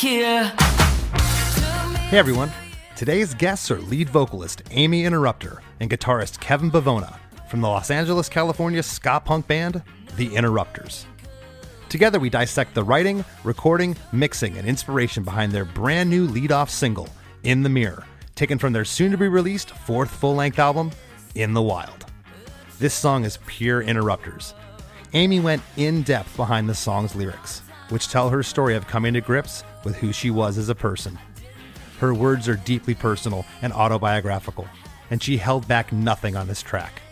here. Hey everyone, today's guests are lead vocalist Aimee and guitarist Kevin Bivona from the Los Angeles, California ska punk band, The Interrupters. Together we dissect the writing, recording, mixing, and inspiration behind their brand new leadoff single, In the Mirror, taken from their soon-to-be-released fourth full-length album, In the Wild. This song is pure Interrupters. Aimee went in-depth behind the song's lyrics, which tell her story of coming to grips with who she was as a person. Her words are deeply personal and autobiographical, and she held back nothing on this track.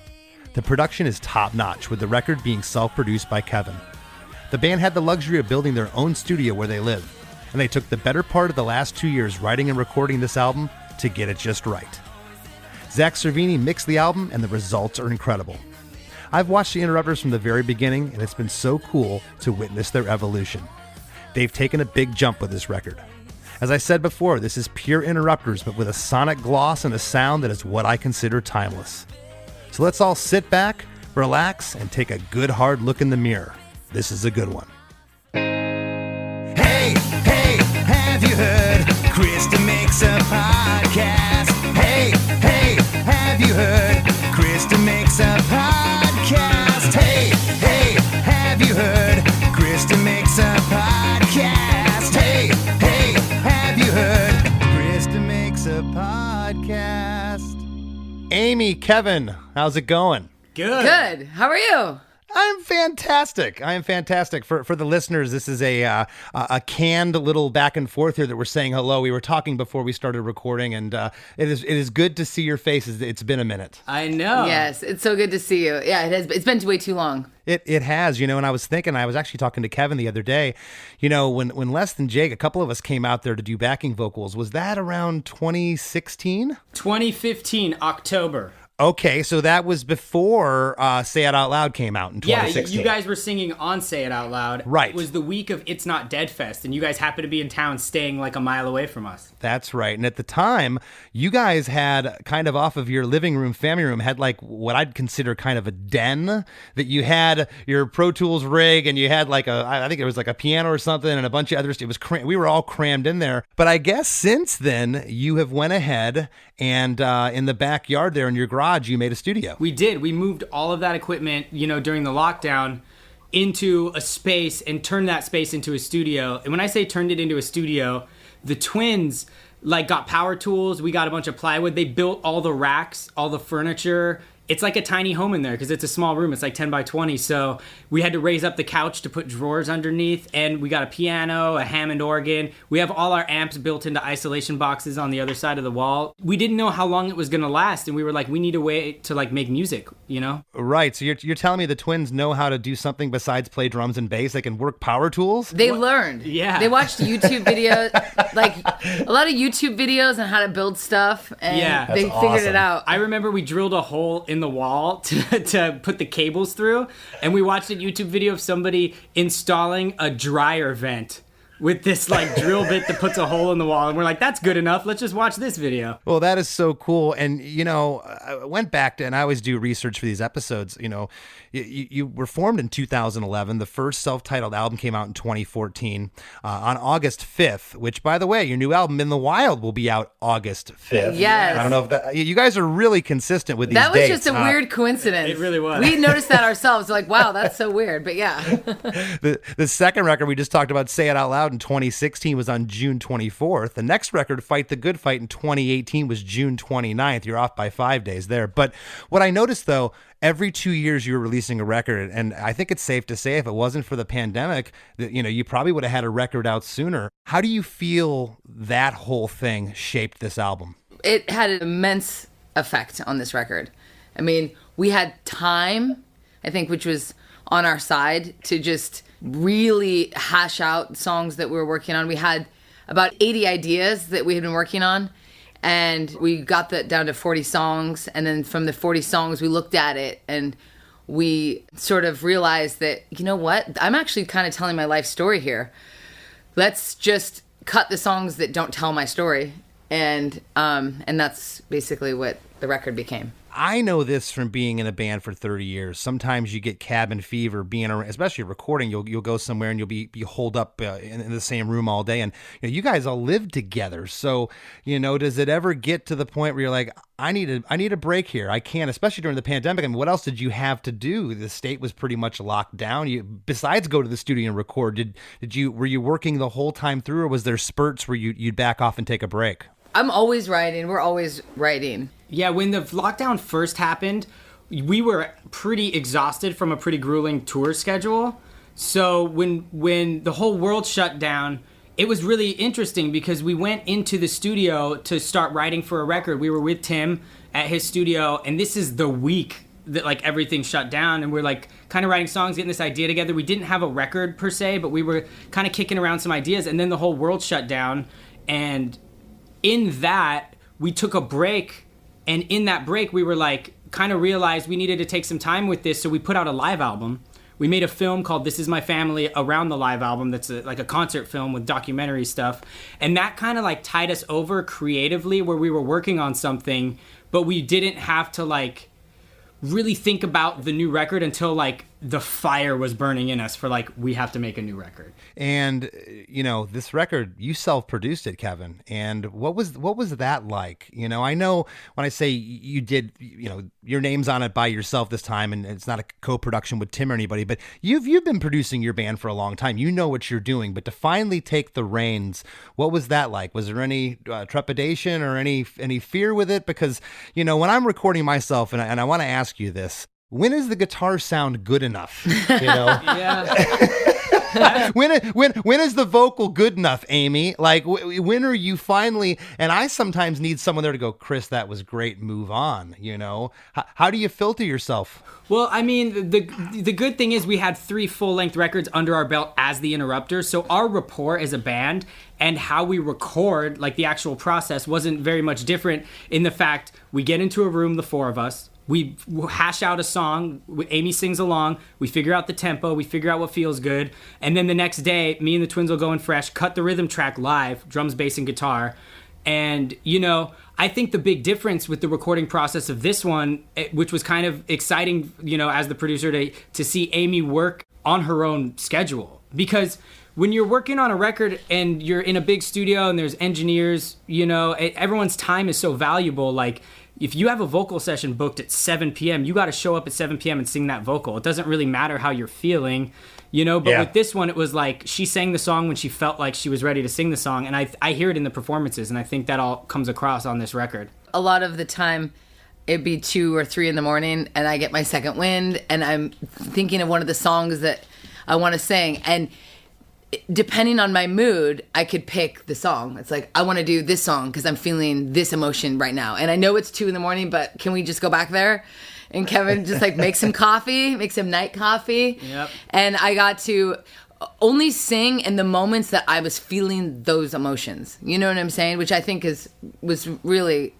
The production is top-notch, with the record being self-produced by Kevin. The band had the luxury of building their own studio where they live, and they took the better part of the last 2 years writing and recording this album to get it just right. Zach Cervini mixed the album, and the results are incredible. I've watched the Interrupters from the very beginning, and it's been so cool to witness their evolution. They've taken a big jump with this record. As I said before, this is pure Interrupters, but with a sonic gloss and a sound that is what I consider timeless. So let's all sit back, relax, and take a good hard look in the mirror. This is a good one. Hey, hey, have you heard? Krista makes a podcast. Hey, hey, have you heard? Krista makes a podcast. Hey, hey, have you heard? Krista makes a podcast. Hey, hey, have you heard? Krista makes a podcast. Aimee, Kevin, how's it going? Good. How are you? I'm fantastic. I am fantastic. For the listeners, this is a canned little back and forth here that we're saying hello. We were talking before we started recording, and it is good to see your faces. It's been a minute. I know. Yes, it's so good to see you. Yeah, it has. It's been way too long. It has, and I was thinking, I was actually talking to Kevin the other day, when Less Than Jake, a couple of us came out there to do backing vocals. Was that around 2016? 2015, October. Okay, so that was before Say It Out Loud came out in 2016. Yeah, you guys were singing on Say It Out Loud. Right. It was the week of It's Not Dead Fest, and you guys happened to be in town staying like a mile away from us. That's right. And at the time, you guys had kind of off of your living room, family room, had like what I'd consider kind of a den, that you had your Pro Tools rig, and you had like I think it was like a piano or something, and a bunch of others. It was we were all crammed in there. But I guess since then, you have went ahead and in the backyard there in your garage, you made a studio. We did. We moved all of that equipment, during the lockdown into a space and turned that space into a studio. And when I say turned it into a studio, the twins got power tools. We got a bunch of plywood. They built all the racks, all the furniture. It's like a tiny home in there because it's a small room. It's like 10 by 20. So we had to raise up the couch to put drawers underneath. And we got a piano, a Hammond organ. We have all our amps built into isolation boxes on the other side of the wall. We didn't know how long it was going to last. And we were like, we need a way to make music, Right. So you're telling me the twins know how to do something besides play drums and bass? They can work power tools? They learned. Yeah. They watched YouTube videos, a lot of YouTube videos on how to build stuff. And they figured it out. I remember we drilled a hole in the wall to put the cables through, and we watched a YouTube video of somebody installing a dryer vent with this drill bit that puts a hole in the wall, and we're like, that's good enough, let's just watch this video. Well, that is so cool. And I went back to, and I always do research for these episodes, you were formed in 2011. The first self-titled album came out in 2014 on August 5th, which, by the way, your new album In the Wild will be out August 5th. Yes. I don't know if that, you guys are really consistent with these dates. That was just a weird coincidence. It really was. We noticed that ourselves. Like, wow, that's so weird. But yeah. The second record we just talked about, Say It Out Loud, in 2016 was on June 24th. The next record, Fight the Good Fight, in 2018 was June 29th. You're off by 5 days there. But what I noticed, though, every 2 years you were releasing a record, and I think it's safe to say if it wasn't for the pandemic, that you probably would have had a record out sooner. How do you feel that whole thing shaped this album? It had an immense effect on this record. I mean, we had time, I think, which was on our side to just really hash out songs that we were working on. We had about 80 ideas that we had been working on, and we got that down to 40 songs. And then from the 40 songs, we looked at it and we sort of realized that, you know what? I'm actually kind of telling my life story here. Let's just cut the songs that don't tell my story. And that's basically what the record became. I know this from being in a band for 30 years. Sometimes you get cabin fever being around, especially recording. You'll go somewhere and you'll be holed up in the same room all day. And you guys all live together. So, does it ever get to the point where you're like, I need a break here. I can't, especially during the pandemic. I mean, what else did you have to do? The state was pretty much locked down. Besides go to the studio and record, were you working the whole time through, or was there spurts where you'd back off and take a break? I'm always writing. We're always writing. Yeah, when the lockdown first happened, we were pretty exhausted from a pretty grueling tour schedule. So when the whole world shut down, it was really interesting because we went into the studio to start writing for a record. We were with Tim at his studio, and this is the week that like everything shut down, and we're like kind of writing songs, getting this idea together. We didn't have a record per se, but we were kind of kicking around some ideas, and then the whole world shut down. And in that, we took a break. And in that break, we were like, kind of realized we needed to take some time with this. So we put out a live album. We made a film called This Is My Family around the live album. That's like a concert film with documentary stuff. And that kind of like tied us over creatively, where we were working on something, but we didn't have to like really think about the new record until like the fire was burning in us for like, we have to make a new record. And this record, you self-produced it, Kevin. And what was that like? I know when I say you did, your name's on it by yourself this time, and it's not a co-production with Tim or anybody, but you've been producing your band for a long time. You know what you're doing, but to finally take the reins, what was that like? Was there any trepidation or any fear with it? Because when I'm recording myself, and I want to ask you this, when is the guitar sound good enough? Yeah. When is the vocal good enough, Aimee? Like, when are you finally? And I sometimes need someone there to go, Chris, that was great. Move on. How do you filter yourself? Well, I mean, the good thing is we had 3 full-length records under our belt as the Interrupters, so our rapport as a band and how we record, like the actual process, wasn't very much different in the fact we get into a room, the 4 of us. We hash out a song, Aimee sings along, we figure out the tempo, we figure out what feels good, and then the next day, me and the twins will go in fresh, cut the rhythm track live, drums, bass, and guitar. And, I think the big difference with the recording process of this one, which was kind of exciting, as the producer to see Aimee work on her own schedule. Because when you're working on a record and you're in a big studio and there's engineers, everyone's time is so valuable. Like, if you have a vocal session booked at 7 p.m., you got to show up at 7 p.m. and sing that vocal. It doesn't really matter how you're feeling, but with this one, it was like she sang the song when she felt like she was ready to sing the song. And I hear it in the performances, and I think that all comes across on this record. A lot of the time, it'd be 2 or 3 in the morning, and I get my second wind, and I'm thinking of one of the songs that I want to sing. And depending on my mood, I could pick the song. It's like, I want to do this song because I'm feeling this emotion right now. And I know it's 2 in the morning, but can we just go back there? And Kevin just like make some coffee, make some night coffee. Yep. And I got to only sing in the moments that I was feeling those emotions. You know what I'm saying? Which I think was really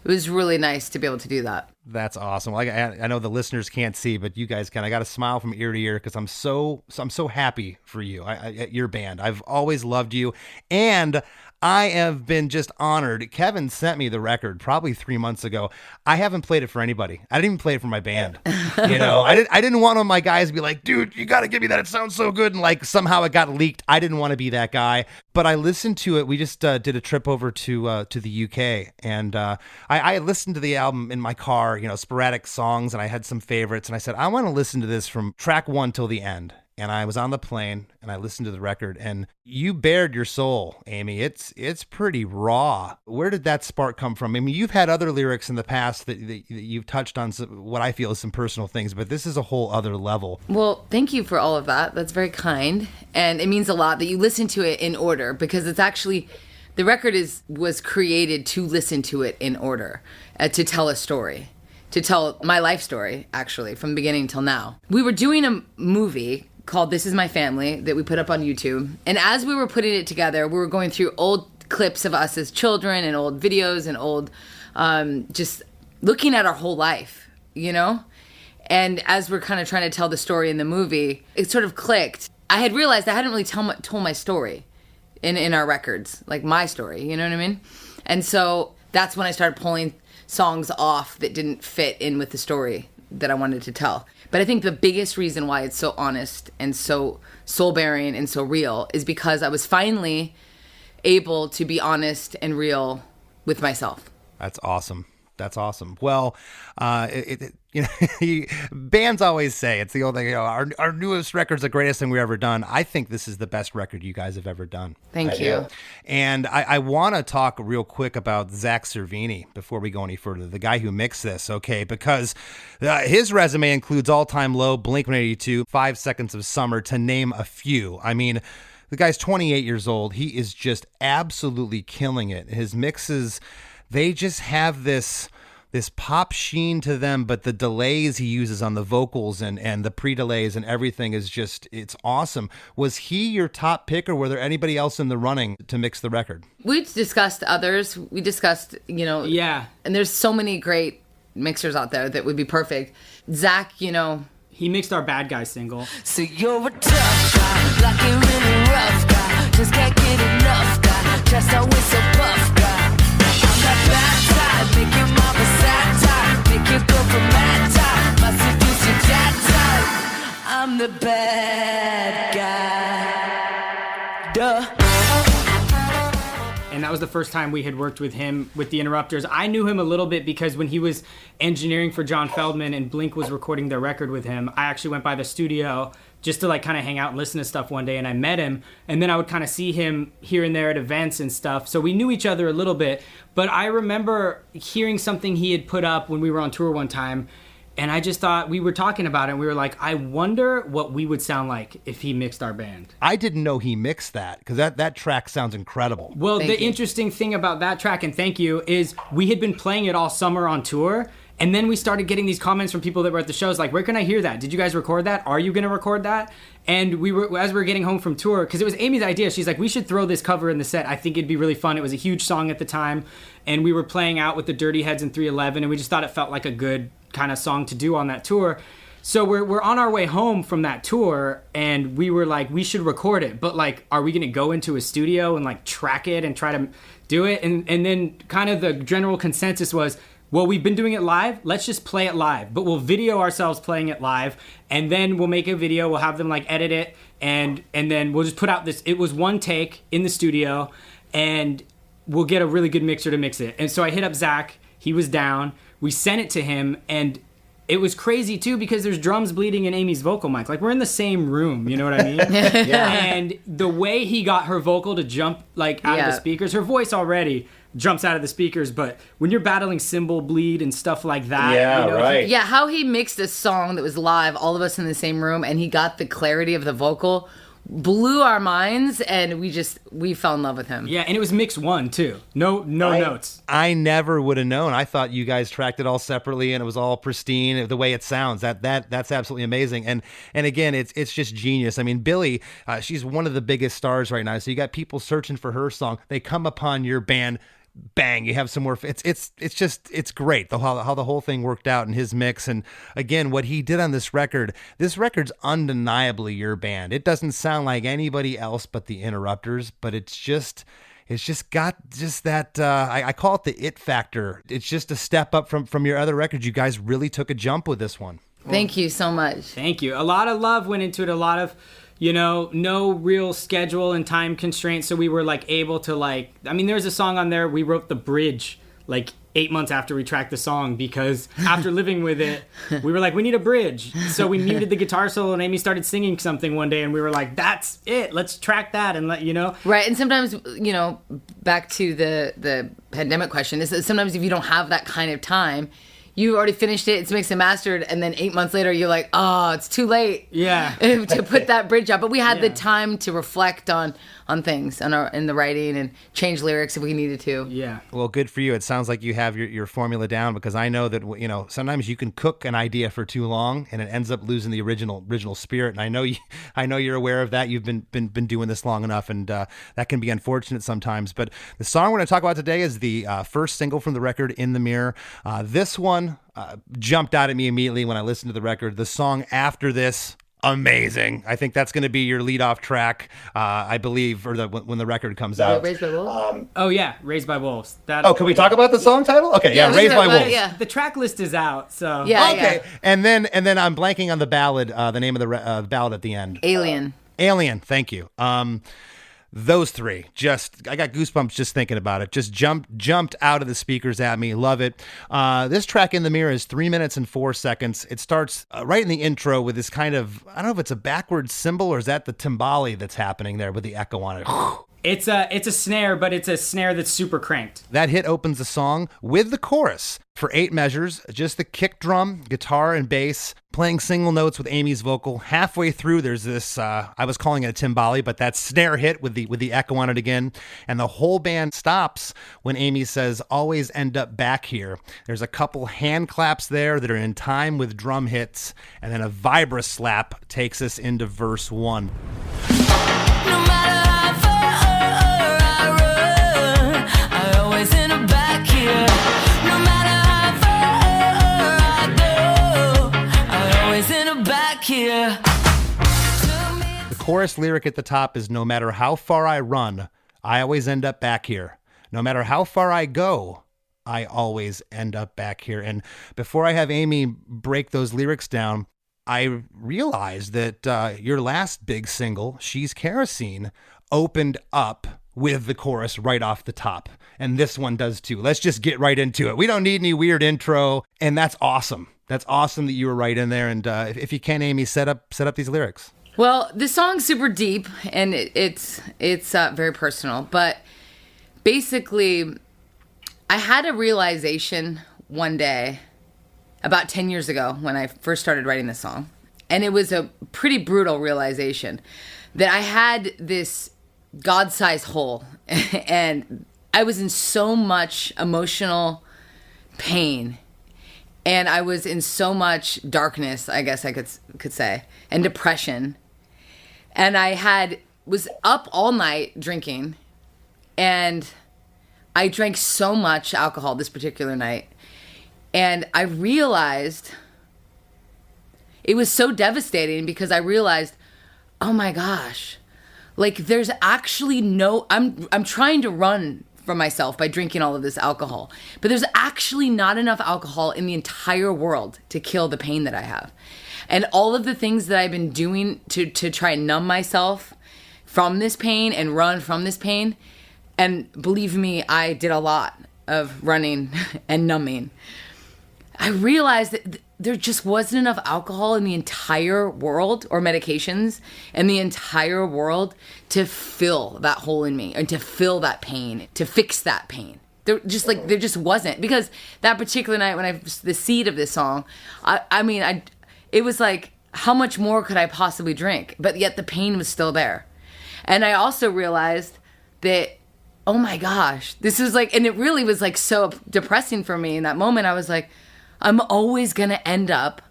nice to be able to do that. That's awesome. Like, I know the listeners can't see, but you guys can. I got a smile from ear to ear because I'm so happy for you. Your band. I've always loved you, and I have been just honored. Kevin sent me the record probably 3 months ago. I haven't played it for anybody. I didn't even play it for my band. I didn't want one of my guys to be like, dude, you got to give me that. It sounds so good. And like somehow it got leaked. I didn't want to be that guy. But I listened to it. We just did a trip over to the UK. And I listened to the album in my car, sporadic songs. And I had some favorites. And I said, I want to listen to this from track 1 till the end. And I was on the plane and I listened to the record, and you bared your soul, Aimee. It's pretty raw. Where did that spark come from? I mean, you've had other lyrics in the past that you've touched on what I feel is some personal things, but this is a whole other level. Well, thank you for all of that. That's very kind. And it means a lot that you listen to it in order, because it's actually, the record was created to listen to it in order, to tell a story. To tell my life story, actually, from beginning till now. We were doing a movie called This Is My Family that we put up on YouTube. And as we were putting it together, we were going through old clips of us as children and old videos and old, just looking at our whole life, And as we're kind of trying to tell the story in the movie, it sort of clicked. I had realized I hadn't really told my story in our records, like my story, you know what I mean? And so that's when I started pulling songs off that didn't fit in with the story that I wanted to tell. But I think the biggest reason why it's so honest and so soul-bearing and so real is because I was finally able to be honest and real with myself. That's awesome. That's awesome. Well, bands always say it's the old thing. Our newest record's the greatest thing we've ever done. I think this is the best record you guys have ever done. Thank you. And I want to talk real quick about Zach Cervini before we go any further. The guy who mixed this, okay? Because his resume includes All Time Low, Blink-182, 5 Seconds of Summer, to name a few. I mean, the guy's 28 years old. He is just absolutely killing it. His mixes, they just have this pop sheen to them, but the delays he uses on the vocals and the pre-delays and everything is just, it's awesome. Was he your top pick, or were there anybody else in the running to mix the record? We discussed others. We discussed, Yeah. And there's so many great mixers out there that would be perfect. Zach, He mixed our Bad Guy single. So you're a tough guy, like a really rough guy. Just can't get enough guy, just always so buff guy. I'm that bad type, make your mama sad type, make your girl from mad type, my seduce your dad type. I'm the bad guy. Duh. And that was the first time we had worked with him with the Interrupters. I knew him a little bit because when he was engineering for John Feldman and Blink was recording their record with him, I actually went by the studio just to kind of hang out and listen to stuff one day, and I met him. And then I would kind of see him here and there at events and stuff. So we knew each other a little bit. But I remember hearing something he had put up when we were on tour one time, and I just thought, we were talking about it, and we were like, I wonder what we would sound like if he mixed our band. I didn't know he mixed that, because that track sounds incredible. Well, Thank you. Interesting thing about that track, and thank you, is we had been playing it all summer on tour, and then we started getting these comments from people that were at the shows, like, where can I hear that? Did you guys record that? Are you going to record that? And as we were getting home from tour, because it was Amy's idea, she's like, we should throw this cover in the set. I think it'd be really fun. It was a huge song at the time, and we were playing out with the Dirty Heads and 311, and we just thought it felt like a good kind of song to do on that tour. So we're on our way home from that tour, and we were like, we should record it, but are we going to go into a studio and track it and try to do it? And then kind of the general consensus was, well, we've been doing it live, let's just play it live, but we'll video ourselves playing it live, and then we'll make a video, we'll have them edit it, and then we'll just put out this, it was one take in the studio, and we'll get a really good mixer to mix it. And so I hit up Zach, he was down, we sent it to him, and it was crazy too because there's drums bleeding in Amy's vocal mic. We're in the same room, you know what I mean? Yeah. And the way he got her vocal to jump out of the speakers, her voice already jumps out of the speakers, but when you're battling cymbal bleed and stuff like that, right. Yeah, how he mixed a song that was live, all of us in the same room, and he got the clarity of the vocal, blew our minds, and we fell in love with him. Yeah, and it was mix one too. No notes. I never would have known. I thought you guys tracked it all separately and it was all pristine the way it sounds. That's absolutely amazing. And again, it's just genius. I mean, Billie, she's one of the biggest stars right now. So you got people searching for her song. They come upon your band. Bang, you have some more. It's great how the whole thing worked out in his mix. And again, what he did on this record's undeniably your band. It doesn't sound like anybody else but the Interrupters, but it's just got that I call it the it factor. It's just a step up from your other records. You guys really took a jump with this one. Thank you so much. Thank you. A lot of love went into it. A lot of no real schedule and time constraints, so we were able to there's a song on there, we wrote the bridge 8 months after we tracked the song, because after living with it, we were like, we need a bridge. So we muted the guitar solo, and Amy started singing something one day, and we were like, that's it, let's track that and let you know. Right, and sometimes, back to the pandemic question, is that sometimes if you don't have that kind of time, you already finished it, it's mixed and mastered, and then 8 months later, you're like, oh, it's too late to put that bridge up. But we had the time to reflect on things in the writing and change lyrics if we needed to. Yeah. Well, good for you. It sounds like you have your formula down, because I know that sometimes you can cook an idea for too long and it ends up losing the original spirit. And I know you're aware of that. You've been doing this long enough, and that can be unfortunate sometimes. But the song we're going to talk about today is the first single from the record, In the Mirror. This one jumped out at me immediately when I listened to the record. The song after this, amazing. I think that's going to be your leadoff track, I believe, or when the record comes out. Raised by Wolves? Oh yeah, Raised by Wolves. That. Oh, can we talk about the song title? Okay, yeah, Raised by Wolves. Yeah. The track list is out, so. Yeah, Okay, yeah. and then I'm blanking on the ballad, the name of the ballad at the end. Alien. Alien, thank you. Those three, I got goosebumps just thinking about it. Just jumped out of the speakers at me. Love it. This track, In the Mirror, is 3 minutes and 4 seconds. It starts right in the intro with this kind of, I don't know if it's a backwards cymbal or is that the timbali that's happening there with the echo on it. It's a snare, but it's a snare that's super cranked. That hit opens the song with the chorus for 8 measures, just the kick drum, guitar, and bass, playing single notes with Aimee's vocal. Halfway through, there's this, I was calling it a timbali, but that snare hit with the echo on it again, and the whole band stops when Aimee says, always end up back here. There's a couple hand claps there that are in time with drum hits, and then a vibra slap takes us into verse 1. No matter how far I run, I always end up back here. No matter how far I go, I always end up back here. The chorus lyric at the top is, no matter how far I run, I always end up back here. No matter how far I go, I always end up back here. And before I have Aimee break those lyrics down, I realized that your last big single, She's Kerosene, opened up with the chorus right off the top. And this one does too. Let's just get right into it. We don't need any weird intro. And that's awesome. That's awesome that you were right in there. And if you can, Aimee, set up these lyrics. Well, the song's super deep and it's very personal. But basically, I had a realization one day about 10 years ago when I first started writing this song. And it was a pretty brutal realization that I had this God-sized hole and I was in so much emotional pain and I was in so much darkness, I guess I could say, and depression. And I was up all night drinking, and I drank so much alcohol this particular night. And I realized it was so devastating because I realized, oh my gosh, like there's actually I'm trying to run from myself by drinking all of this alcohol, but there's actually not enough alcohol in the entire world to kill the pain that I have. And all of the things that I've been doing to try and numb myself from this pain and run from this pain, and believe me, I did a lot of running and numbing. I realized that there just wasn't enough alcohol in the entire world, or medications in the entire world, to fill that hole in me and to fill that pain, to fix that pain. There just wasn't. Because that particular night when the seed of this song, it was like, how much more could I possibly drink? But yet the pain was still there. And I also realized that, oh my gosh, this is like, and it really was like so depressing for me in that moment. I was like, I'm always going to end up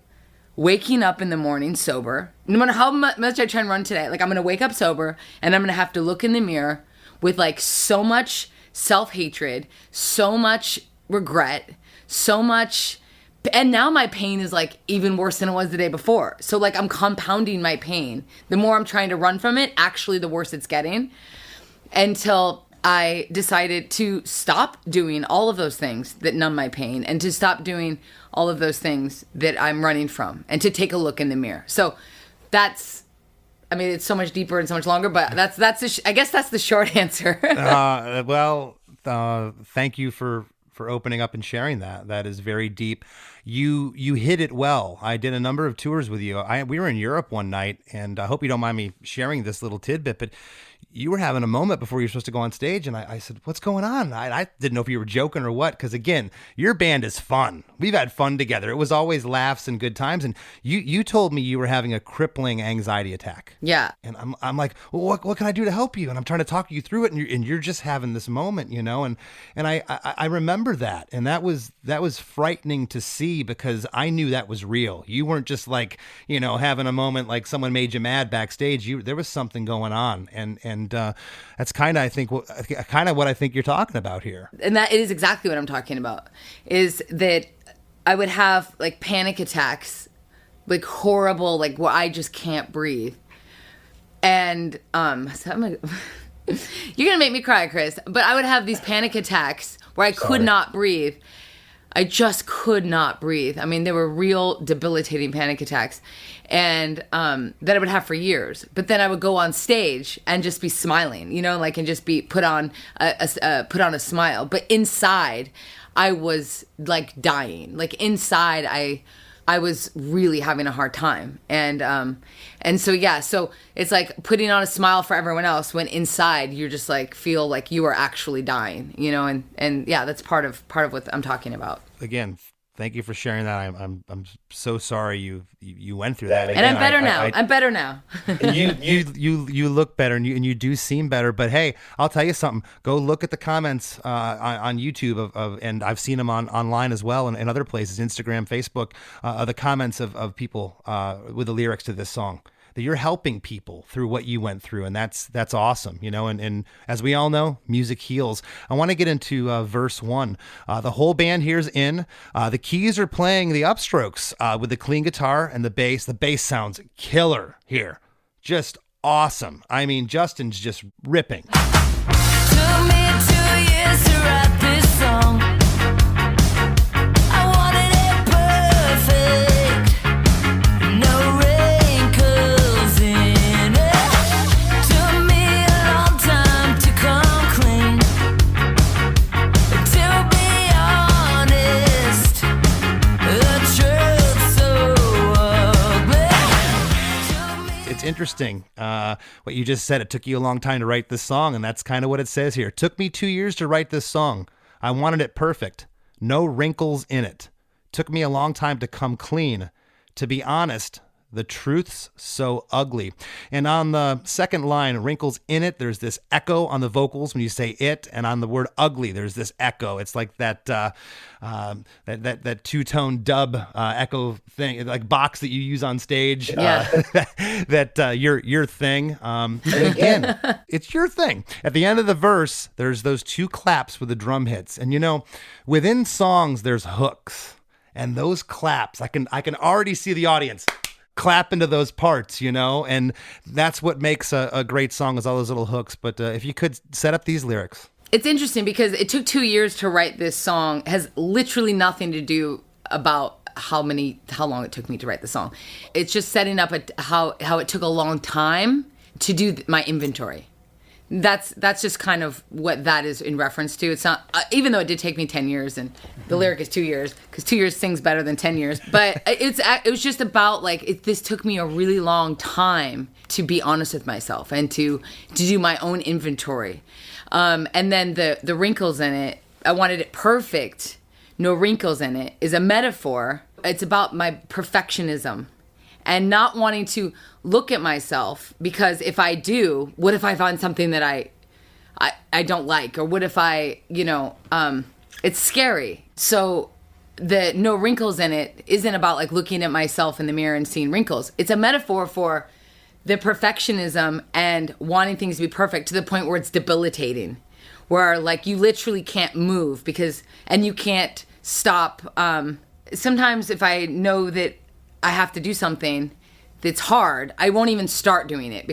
waking up in the morning sober. No matter how much I try and run today, like I'm going to wake up sober and I'm going to have to look in the mirror with like so much self-hatred, so much regret, so much. And now my pain is like even worse than it was the day before. So like I'm compounding my pain. The more I'm trying to run from it, actually the worse it's getting, until I decided to stop doing all of those things that numb my pain and to stop doing all of those things that I'm running from and to take a look in the mirror. So it's so much deeper and so much longer, but I guess that's the short answer. Thank you for opening up and sharing that. That is very deep. You hit it well. I did a number of tours with you. We were in Europe one night, and I hope you don't mind me sharing this little tidbit, but you were having a moment before you were supposed to go on stage, and I said, what's going on? I didn't know if you were joking or what, because again, your band is fun. We've had fun together. It was always laughs and good times, and you told me you were having a crippling anxiety attack. Yeah. And I'm like, well, what can I do to help you? And I'm trying to talk you through it, and you're just having this moment, and I remember that, and that was frightening to see, because I knew that was real. You weren't just like, having a moment like someone made you mad backstage. There was something going on, and that's kind of, I think, what I think you're talking about here. And that is exactly what I'm talking about, is that I would have like panic attacks like horrible, like where I just can't breathe. And so you're gonna make me cry, Chris. But I would have these panic attacks where I could not breathe. I just could not breathe. I mean, they were real debilitating panic attacks, and that I would have for years. But then I would go on stage and just be smiling, you know, like, and just be put on a smile. But inside, I was like dying. Like inside, I was really having a hard time. And so, yeah, so it's like putting on a smile for everyone else when inside you're just like, feel like you are actually dying, you know? And yeah, that's part of what I'm talking about. Again, thank you for sharing that. I'm so sorry you went through that. And I'm better now. I'm better now. You look better and you do seem better. But hey, I'll tell you something. Go look at the comments on YouTube of and I've seen them online as well and other places, Instagram, Facebook, the comments of people with the lyrics to this song. That you're helping people through what you went through, and that's awesome, you know. And as we all know, music heals. I want to get into verse 1. The whole band here's in. The keys are playing the upstrokes with the clean guitar and the bass. The bass sounds killer here, just awesome. I mean, Justin's just ripping. Took me 2 years to write this song. I wanted it perfect. No wrinkles in it. Took me a long time to come clean. To be honest, the truth's so ugly. It's interesting what you just said. It took you a long time to write this song, and that's kind of what it says here. It took me 2 years to write this song. I wanted it perfect. No wrinkles in it. Took me a long time to come clean. To be honest, the truth's so ugly. And on the second line, wrinkles in it, there's this echo on the vocals when you say it, and on the word ugly, there's this echo. It's like that that two-tone dub echo thing, like box that you use on stage. Yeah. Your thing. And again, it's your thing. At the end of the verse, there's those two claps with the drum hits, and you know, within songs, there's hooks, and those claps, I can already see the audience clap into those parts, you know, and that's what makes a great song, is all those little hooks. But if you could set up these lyrics. It's interesting because it took 2 years to write this song. It has literally nothing to do about how long it took me to write the song. It's just setting up how it took a long time to do my inventory. That's just kind of what that is in reference to. It's not, even though it did take me 10 years, and the lyric is 2 years, because 2 years sings better than 10 years. But it was just about like, this took me a really long time to be honest with myself and to do my own inventory. And then the wrinkles in it, I wanted it perfect. No wrinkles in it is a metaphor. It's about my perfectionism and not wanting to look at myself, because if I do, what if I find something that I don't like? Or what if it's scary. So the no wrinkles in it isn't about like looking at myself in the mirror and seeing wrinkles. It's a metaphor for the perfectionism and wanting things to be perfect to the point where it's debilitating, where like you literally can't move and you can't stop. Sometimes if I know that I have to do something that's hard, I won't even start doing it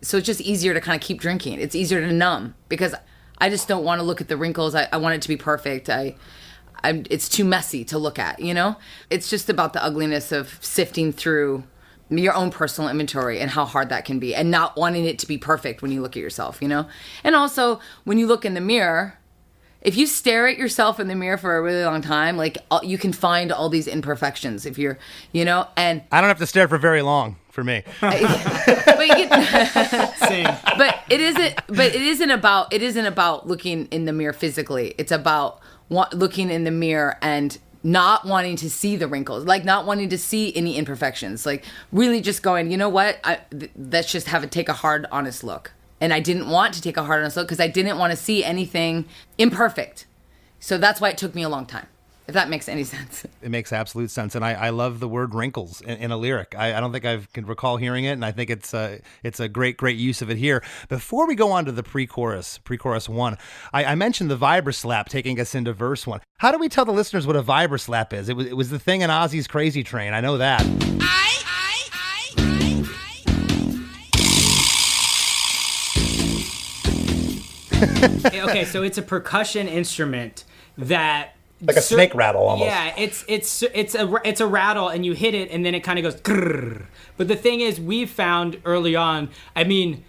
so it's just easier to kind of keep drinking. It's easier to numb because I just don't want to look at the wrinkles. I want it to be perfect. It's too messy to look at, you know? It's just about the ugliness of sifting through your own personal inventory and how hard that can be, and not wanting it to be perfect when you look at yourself, you know? And also, when you look in the mirror, if you stare at yourself in the mirror for a really long time, like you can find all these imperfections if you're, you know, and I don't have to stare for very long for me. But it isn't about looking in the mirror physically. It's about looking in the mirror and not wanting to see the wrinkles, like not wanting to see any imperfections, like really just going, you know what? Let's just take a hard, honest look. And I didn't want to take a hard, honest look because I didn't want to see anything imperfect. So that's why it took me a long time. if that makes any sense. It makes absolute sense. And I love the word wrinkles in a lyric. I don't think I can recall hearing it. And I think it's a great use of it here. Before we go on to the pre-chorus one, I mentioned the vibra slap taking us into verse one. How do we tell the listeners what a vibra slap is? It was the thing in Ozzy's Crazy Train. I know that. Okay, so it's a percussion instrument that Like a snake rattle almost. Yeah, it's a rattle, and you hit it, and then it kind of goes grrr. But the thing is, we've found early on, I mean,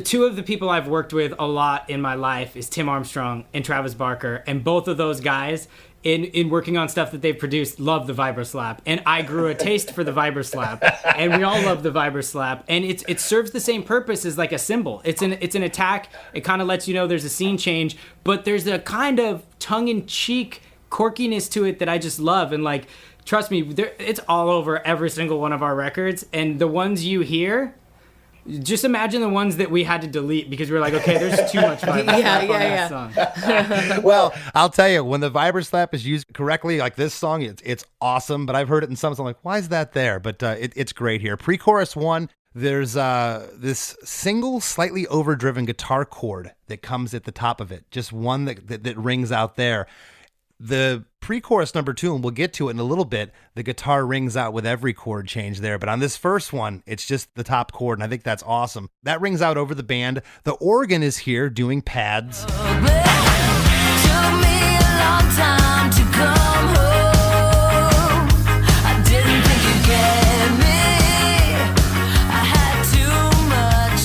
two of the people I've worked with a lot in my life is Tim Armstrong and Travis Barker, and both of those guys, in working on stuff that they've produced, love the vibra slap. And I grew a taste for the vibra slap, and we all love the vibra slap. And it serves the same purpose as like a cymbal. It's an attack. It kind of lets you know there's a scene change, but there's a kind of tongue-in-cheek quirkiness to it that I just love. And like, trust me, it's all over every single one of our records. And the ones you hear, just imagine the ones that we had to delete because we were like, okay, there's too much vibra slap on that song. Well, I'll tell you, when the vibra slap is used correctly, like this song, it's awesome. But I've heard it in some, so I'm like, why is that there? But it's great here. Pre-chorus one, there's this single, slightly overdriven guitar chord that comes at the top of it. Just one that rings out there. The pre-chorus number two, and we'll get to it in a little bit, the guitar rings out with every chord change there. But on this first one, it's just the top chord, and I think that's awesome. That rings out over the band. The organ is here doing pads. Took me a long time to come home. I didn't think you'd get me. I had too much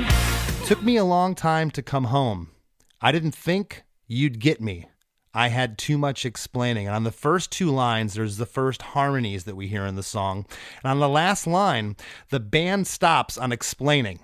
explaining. Took me a long time to come home. I didn't think you'd get me. I had too much explaining. And on the first two lines, there's the first harmonies that we hear in the song. And on the last line, the band stops on explaining.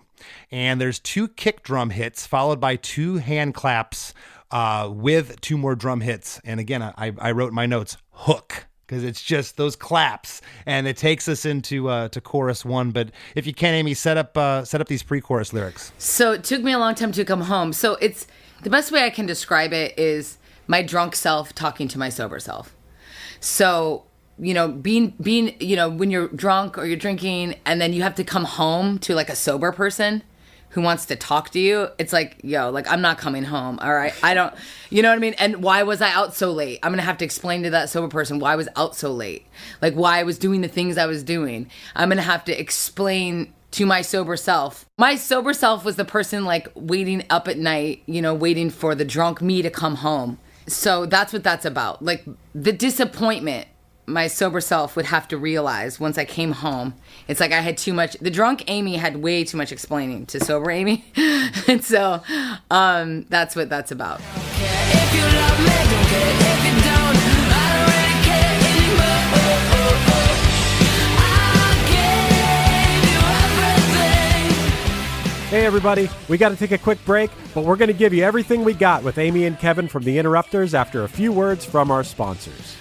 And there's two kick drum hits followed by two hand claps with two more drum hits. And again, I wrote in my notes, hook, because it's just those claps. And it takes us into to chorus one. But if you can, Aimee, set up these pre-chorus lyrics. So it took me a long time to come home. So it's the best way I can describe it is my drunk self talking to my sober self. So, being, when you're drunk or you're drinking and then you have to come home to like a sober person who wants to talk to you, it's like, I'm not coming home. All right. I don't, you know what I mean? And why was I out so late? I'm going to have to explain to that sober person why I was out so late. Like why I was doing the things I was doing. I'm going to have to explain to my sober self. My sober self was the person like waiting up at night, waiting for the drunk me to come home. So that's what that's about. Like the disappointment my sober self would have to realize once I came home. It's like I had too much. The drunk Aimee had way too much explaining to sober Aimee. And so that's what that's about. If you love me, don't care. If you don't, I don't really care anymore. I gave you everything. Hey everybody, we got to take a quick break, but we're going to give you everything we got with Aimee and Kevin from The Interrupters after a few words from our sponsors.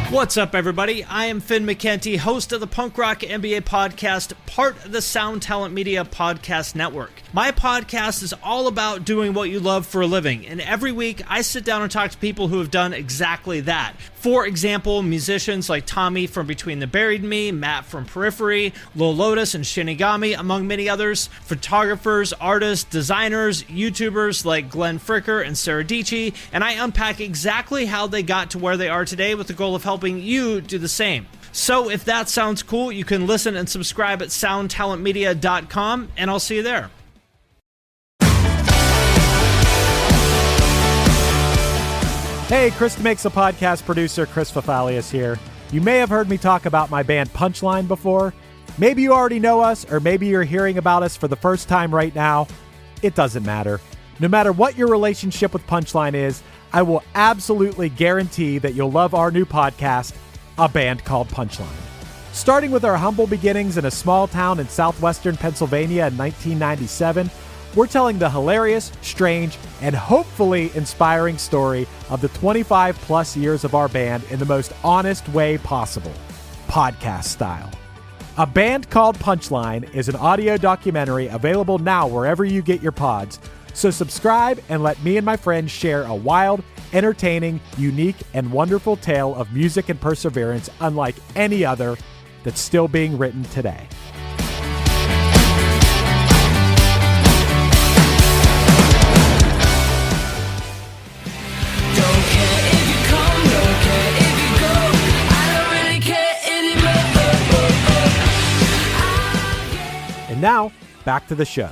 What's up, everybody? I am Finn McKenty, host of the Punk Rock MBA podcast, part of the Sound Talent Media Podcast Network. My podcast is all about doing what you love for a living, and every week I sit down and talk to people who have done exactly that. For example, musicians like Tommy from Between the Buried and Me, Matt from Periphery, Lil Lotus and Shinigami, among many others, photographers, artists, designers, YouTubers like Glenn Fricker and Sarah Dici, and I unpack exactly how they got to where they are today with the goal of helping you do the same. So if that sounds cool, you can listen and subscribe at soundtalentmedia.com, and I'll see you there. Hey, Chris DeMakes a podcast producer, Chris Fafalius here. You may have heard me talk about my band Punchline before. Maybe you already know us, or maybe you're hearing about us for the first time right now. It doesn't matter. No matter what your relationship with Punchline is, I will absolutely guarantee that you'll love our new podcast, A Band Called Punchline. Starting with our humble beginnings in a small town in southwestern Pennsylvania in 1997, we're telling the hilarious, strange, and hopefully inspiring story of the 25 plus years of our band in the most honest way possible, podcast style. A Band Called Punchline is an audio documentary available now wherever you get your pods, So subscribe and let me and my friends share a wild, entertaining, unique, and wonderful tale of music and perseverance unlike any other that's still being written today. Don't care if you come, don't care if you go. I don't really care anymore. And now, back to the show.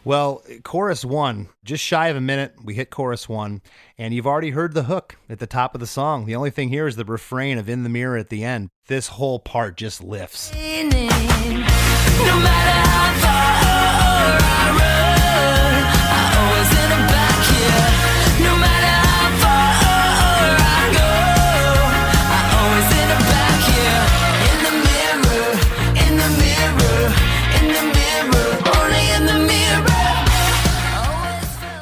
Well, chorus 1, just shy of a minute, we hit chorus 1, and you've already heard the hook at the top of the song. The only thing here is the refrain of In the Mirror at the end. This whole part just lifts. No matter how far I run, I always end up back here. No matter how far I go, I always end up back here. In the mirror, in the mirror, in the mirror, only in the mirror.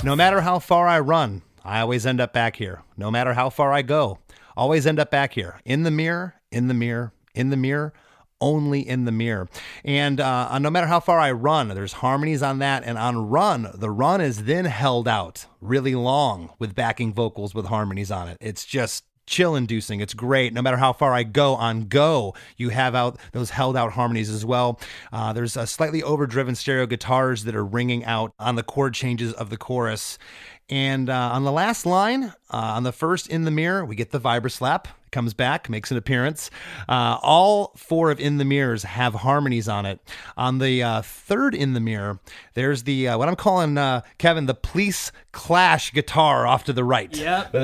No matter how far I run, I always end up back here. No matter how far I go, always end up back here. In the mirror, in the mirror, in the mirror, only in the mirror. And no matter how far I run, there's harmonies on that. And on Run, the run is then held out really long with backing vocals with harmonies on it. It's just chill-inducing. It's great. No matter how far I go, on Go, you have out those held-out harmonies as well. There's slightly overdriven stereo guitars that are ringing out on the chord changes of the chorus. And on the last line, on the first In the Mirror, we get the vibra-slap. It comes back, makes an appearance. All 4 of In the Mirrors have harmonies on it. On the third In the Mirror, there's the, what I'm calling, Kevin, the police clash guitar off to the right. Yep.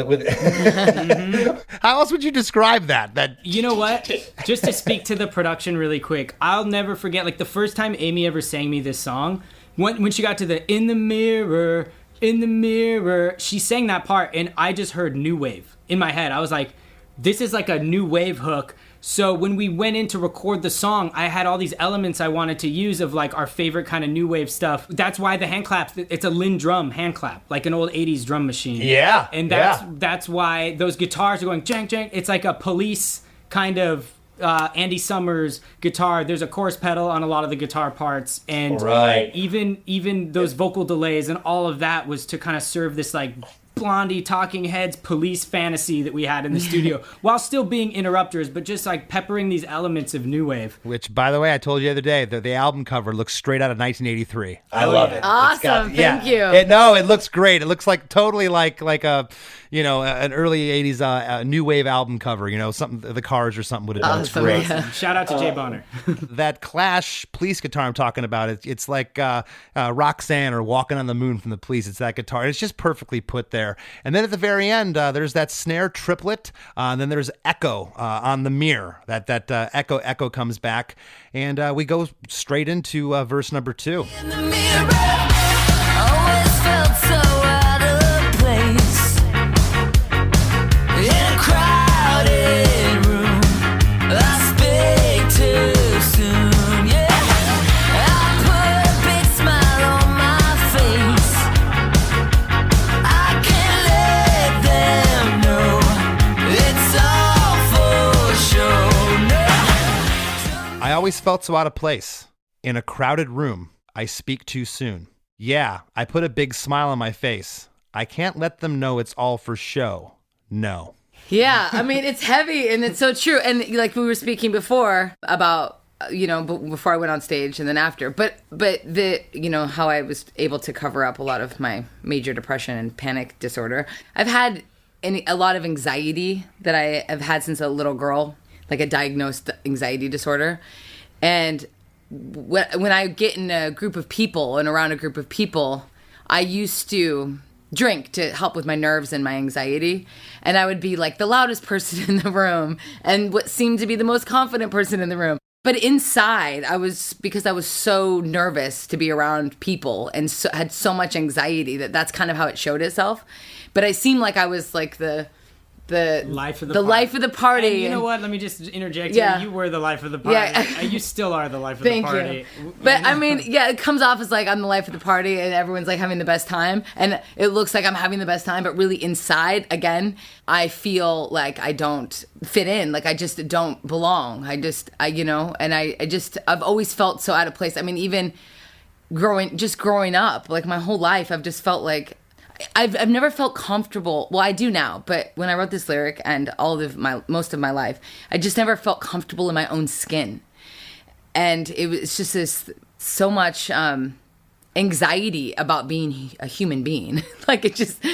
How else would you describe that? You know what? Just to speak to the production really quick, I'll never forget, like, the first time Aimee ever sang me this song, when she got to the In the Mirror, in the mirror, she sang that part, and I just heard new wave in my head. I was like, this is like a new wave hook. So when we went in to record the song, I had all these elements I wanted to use of like our favorite kind of new wave stuff. That's why the hand clap, it's a Lynn drum hand clap, like an old 80s drum machine. Yeah. And that's why those guitars are going jank, jank. It's like a Police kind of Andy Summers guitar. There's a chorus pedal on a lot of the guitar parts, and even those vocal delays and all of that was to kind of serve this like Blondie, Talking Heads, Police fantasy that we had in the studio, while still being interrupters, but just like peppering these elements of new wave. Which, by the way, I told you the other day, the album cover looks straight out of 1983. I love it. Awesome. Thank you. It looks great. It looks like totally like a, an early 80s new wave album cover, something the Cars or something would have done. It's great. Yeah. Shout out to Jay Bonner. That Clash Police guitar I'm talking about, it's like Roxanne or Walking on the Moon from the Police. It's that guitar. It's just perfectly put there. And then at the very end, there's that snare triplet, and then there's echo on the mirror. That echo comes back, and we go straight into verse number 2. In the mirror, always felt so out of place. In a crowded room, I speak too soon. Yeah, I put a big smile on my face. I can't let them know it's all for show. No. I always felt so out of place. In a crowded room, I speak too soon. Yeah, I put a big smile on my face. I can't let them know it's all for show. No. Yeah, I mean, it's heavy and it's so true. And like we were speaking before about, before I went on stage and then after, but the, how I was able to cover up a lot of my major depression and panic disorder. I've had a lot of anxiety that I have had since a little girl, like a diagnosed anxiety disorder. And when I get in a group of people and around a group of people, I used to drink to help with my nerves and my anxiety. And I would be like the loudest person in the room and what seemed to be the most confident person in the room. But inside, because I was so nervous to be around people and had so much anxiety that's kind of how it showed itself. But I seemed like I was like the life of the party. And you know what? Let me just interject Yeah. here. You were the life of the party. Yeah. You still are the life of the Thank party. you. But I mean, yeah, it comes off as like I'm the life of the party and everyone's like having the best time. And it looks like I'm having the best time, but really inside, again, I feel like I don't fit in. Like I just don't belong. I've always felt so out of place. I mean, even growing up, like my whole life, I've just felt like I've never felt comfortable. Well, I do now, but when I wrote this lyric and most of my life, I just never felt comfortable in my own skin. And it's just so much anxiety about being a human being. Like it just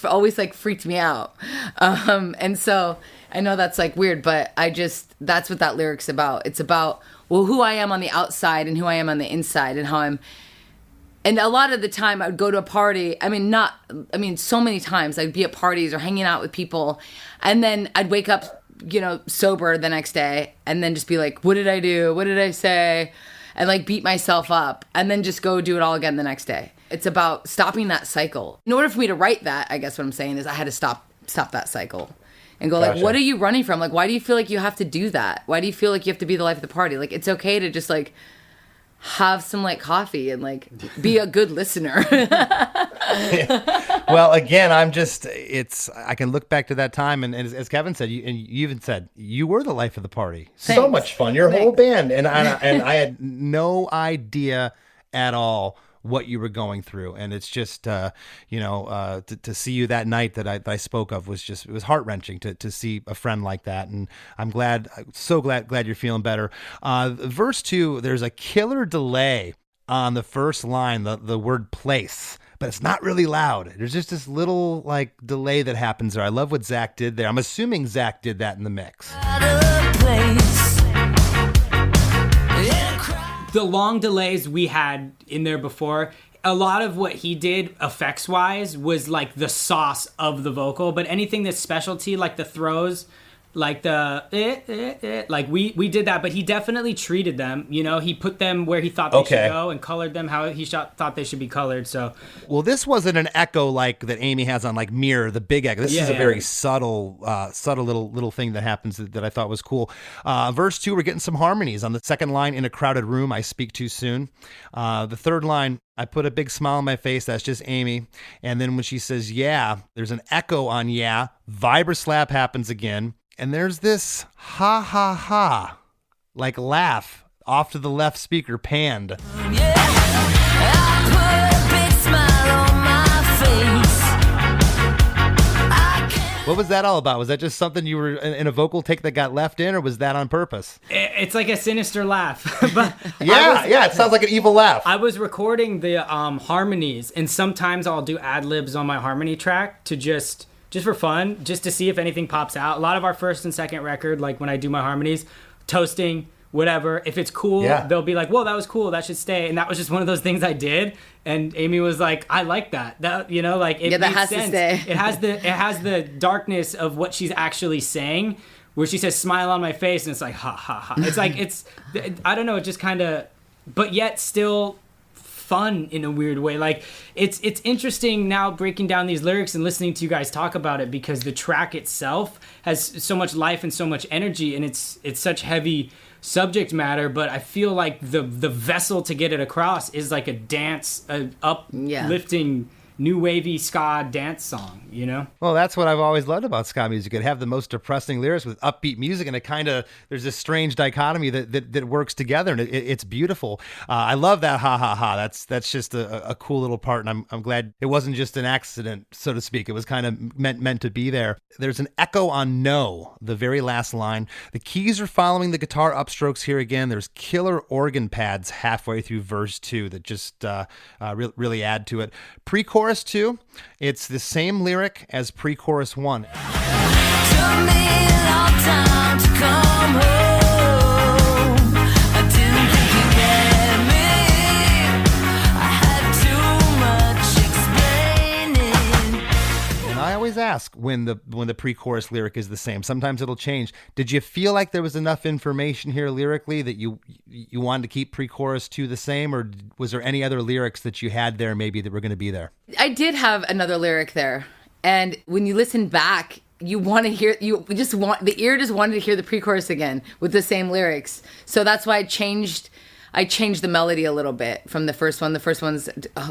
always like freaked me out. And so I know that's like weird, but that's what that lyric's about. It's about, well, who I am on the outside and who I am on the inside and how and a lot of the time I would go to a party. So many times I'd be at parties or hanging out with people, and then I'd wake up, sober the next day, and then just be like, what did I do? What did I say? And like beat myself up, and then just go do it all again the next day. It's about stopping that cycle. In order for me to write that, I guess what I'm saying is I had to stop that cycle and go like, what are you running from? Like, why do you feel like you have to do that? Why do you feel like you have to be the life of the party? Like, it's okay to just like have some like coffee and like be a good listener. Well, again, I can look back to that time, and as Kevin said, you even said you were the life of the party. Thanks. So much fun, your whole band, and I had no idea at all what you were going through, and it's just to see you that night that I spoke of it was heart-wrenching to see a friend like that, and I'm so glad you're feeling better. Verse 2, there's a killer delay on the first line, the word place, but it's not really loud. There's just this little like delay that happens there. I love what Zach did there. I'm assuming Zach did that in the mix. The long delays we had in there before, a lot of what he did effects wise was like the sauce of the vocal, but anything that's specialty, like the throws, like the like we did that, but he definitely treated them, he put them where he thought they should go and colored them how he thought they should be colored. So this wasn't an echo like that Aimee has on like Mirror, the big echo. This is a very subtle little thing that happens that I thought was cool. Verse 2, we're getting some harmonies. On the second line, in a crowded room, I speak too soon. The third line, I put a big smile on my face. That's just Aimee. And then when she says, yeah, there's an echo on yeah. Vibra-slap happens again. And there's this ha ha ha, like laugh off to the left speaker panned. Yeah, I put a big smile on my face. What was that all about? Was that just something you were in a vocal take that got left in, or was that on purpose? It's like a sinister laugh. But it sounds like an evil laugh. I was recording the harmonies, and sometimes I'll do ad-libs on my harmony track to just for fun, just to see if anything pops out. A lot of our first and second record, like when I do my harmonies, toasting, whatever, if it's cool, they'll be like, whoa, that was cool, that should stay. And that was just one of those things I did. And Aimee was like, I like that. That, like it that makes has sense. To stay. It has the darkness of what she's actually saying, where she says smile on my face, and it's like ha ha ha. It's like I don't know, it just kind of, but yet still fun in a weird way. Like it's interesting now breaking down these lyrics and listening to you guys talk about it, because the track itself has so much life and so much energy, and it's such heavy subject matter, but I feel like the vessel to get it across is like a dance, uplifting new wavy ska dance song, Well, that's what I've always loved about ska music. It have the most depressing lyrics with upbeat music, and it kind of, there's this strange dichotomy that works together, and it's beautiful. I love that ha ha ha. That's just a cool little part, and I'm glad it wasn't just an accident, so to speak. It was kind of meant to be there. There's an echo on no, the very last line. The keys are following the guitar upstrokes here again. There's killer organ pads halfway through verse 2 that just really add to it. Pre-chorus 2, it's the same lyric as pre-chorus 1. Took me a long time to come home. I didn't think you'd get me. I had too much explaining. And I always ask when the pre-chorus lyric is the same. Sometimes it'll change. Did you feel like there was enough information here lyrically that you wanted to keep pre-chorus 2 the same, or was there any other lyrics that you had there maybe that were going to be there? I did have another lyric there. And when you listen back, you want to hear, the ear just wanted to hear the pre-chorus again with the same lyrics. So that's why I changed the melody a little bit from the first one. The first one's,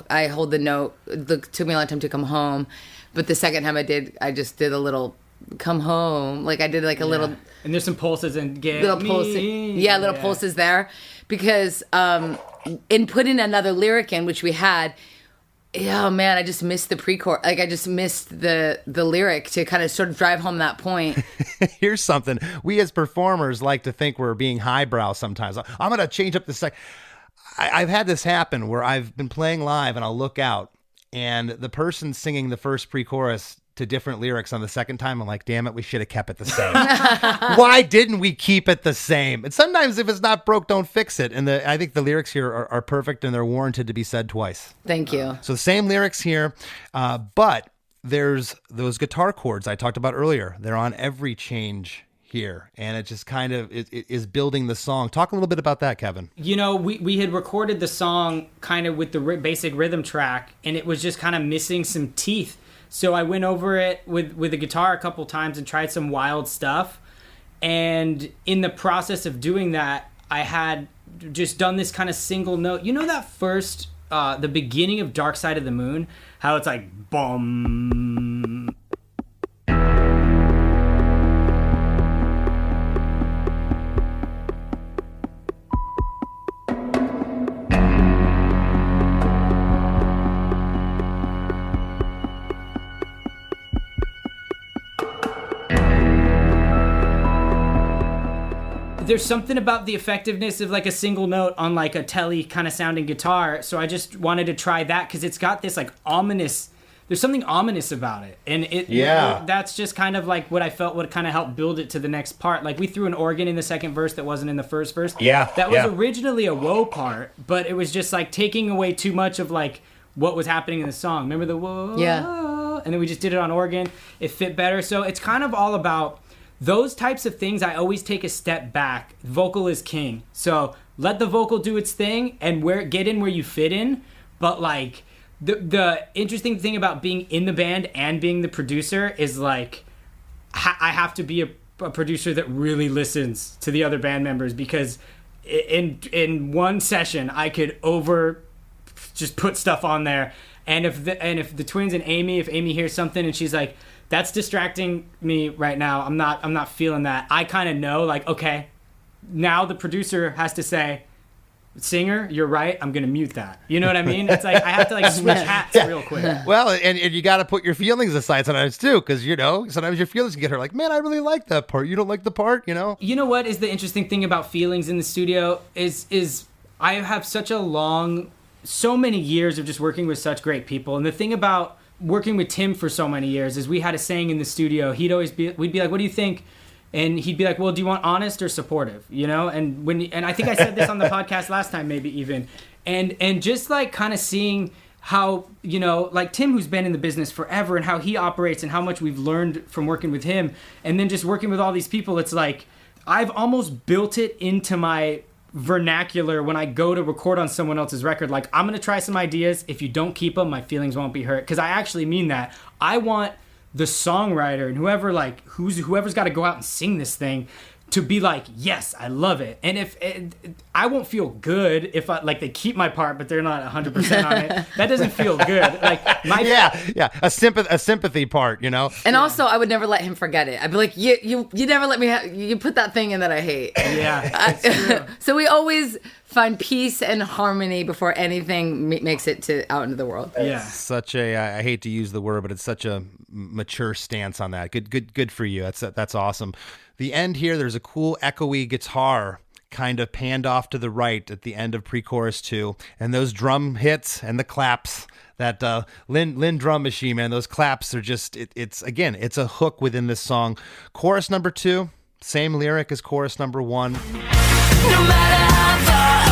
I hold the note, it took me a long time to come home. But the second time I just did a little come home. Like I did like a little. And there's some pulses and pulses there. Because in putting another lyric in, which we had, oh man, I just missed the pre-chorus. Like I just missed the lyric to kind of sort of drive home that point. Here's something. We as performers like to think we're being highbrow sometimes. I'm going to change up the sec. I've had this happen where I've been playing live and I'll look out and the person singing the first pre-chorus to different lyrics on the second time. I'm like, damn it, we should have kept it the same. Why didn't we keep it the same? And sometimes if it's not broke, don't fix it. And I think the lyrics here are perfect and they're warranted to be said twice. Thank you. So the same lyrics here, but there's those guitar chords I talked about earlier. They're on every change here, and it just kind of it is building the song. Talk a little bit about that, Kevin. You know, we had recorded the song kind of with the basic rhythm track, and it was just kind of missing some teeth. So I went over it with the guitar a couple times and tried some wild stuff. And in the process of doing that, I had just done this kind of single note. You know that first, the beginning of Dark Side of the Moon? How it's like, boom. There's something about the effectiveness of like a single note on like a telly kind of sounding guitar. So I just wanted to try that because it's got this like ominous, there's something ominous about it. And that's just kind of like what I felt would kind of help build it to the next part. Like we threw an organ in the second verse that wasn't in the first verse. Yeah. That was originally a whoa part, but it was just like taking away too much of like what was happening in the song. Remember the whoa? Yeah. And then we just did it on organ. It fit better. So it's kind of all about those types of things. I always take a step back. Vocal is king. So let the vocal do its thing and get in where you fit in. But like the interesting thing about being in the band and being the producer is like I have to be a producer that really listens to the other band members, because in one session I could just put stuff on there. And if the twins and Aimee, if Aimee hears something and she's like, that's distracting me right now, I'm not feeling that, I kind of know, like, okay, now the producer has to say, singer, you're right, I'm gonna mute that. You know what I mean? It's like I have to like switch hats real quick. Well, and you got to put your feelings aside sometimes too, because you know sometimes your feelings can get hurt. Like, man, I really like that part. You don't like the part, you know? You know what is the interesting thing about feelings in the studio is I have so many years of just working with such great people, and the thing about working with Tim for so many years is we had a saying in the studio. We'd be like, what do you think? And he'd be like, well, do you want honest or supportive? You know? And I think I said this on the podcast last time, maybe even. And just like kind of seeing how, you know, like Tim, who's been in the business forever, and how he operates and how much we've learned from working with him. And then just working with all these people, it's like I've almost built it into my vernacular when I go to record on someone else's record. Like, I'm gonna try some ideas. If you don't keep them, my feelings won't be hurt, because I actually mean that. I want the songwriter and whoever's got to go out and sing this thing to be like, yes, I love it. And if I won't feel good if they keep my part but they're not 100% on it. That doesn't feel good. Like a sympathy part, you know. And also, I would never let him forget it. I'd be like, you never let me you put that thing in that I hate. Yeah, that's true. So we always find peace and harmony before anything makes it out into the world. Yeah, such a I hate to use the word, but it's such a mature stance on that. Good for you. That's awesome. The end here, there's a cool echoey guitar kind of panned off to the right at the end of pre-chorus 2, and those drum hits and the claps, that Lynn drum machine, man, those claps are just, it's a hook within this song. Chorus number 2, same lyric as chorus number 1. No matter how far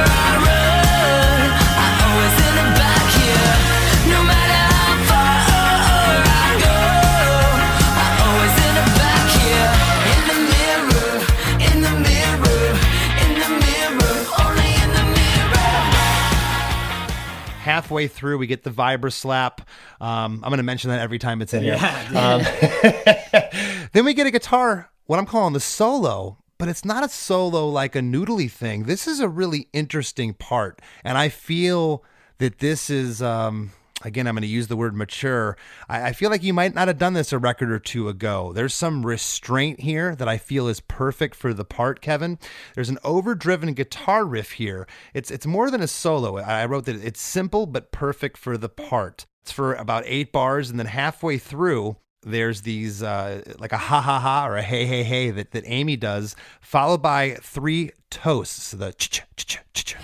I run, I always end up back here. No matter how far I go, I always end up back here. In the mirror, in the mirror, in the mirror, only in the mirror. Halfway through, we get the vibra slap. I'm going to mention that every time it's in here. Then we get a guitar, what I'm calling the solo. But it's not a solo like a noodly thing. This is a really interesting part. And I feel that this is, again, I'm going to use the word mature. I feel like you might not have done this a record or two ago. There's some restraint here that I feel is perfect for the part, Kevin. There's an overdriven guitar riff here. It's more than a solo. I wrote that it's simple but perfect for the part. It's for about 8 bars, and then halfway through, there's these like a ha ha ha or a hey hey hey that Aimee does, followed by 3 toasts. The ch ch ch ch ch.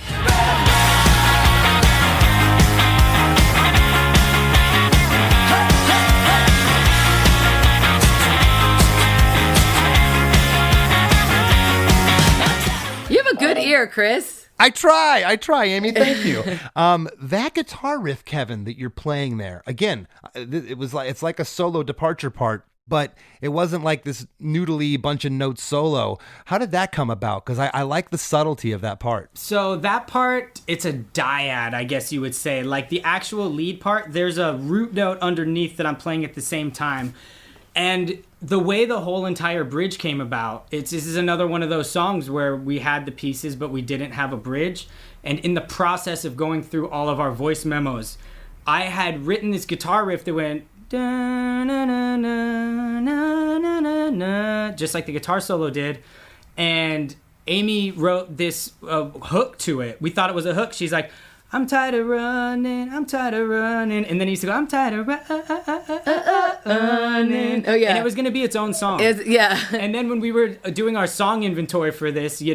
You have a good ear, Chris. I try, Aimee. Thank you. That guitar riff, Kevin, that you're playing there, again, it's like a solo departure part, but it wasn't like this noodly bunch of notes solo. How did that come about? Because I like the subtlety of that part. So that part, it's a dyad, I guess you would say. Like the actual lead part, there's a root note underneath that I'm playing at the same time. And the way the whole entire bridge came about, this is another one of those songs where we had the pieces, but we didn't have a bridge. And in the process of going through all of our voice memos, I had written this guitar riff that went, da, na, na, na, na, na, na, na, just like the guitar solo did. And Aimee wrote this hook to it. We thought it was a hook. She's like, I'm tired of running, I'm tired of running. And then he used to go, I'm tired of running. Oh, yeah. And it was going to be its own song. Yeah. And then when we were doing our song inventory for this, we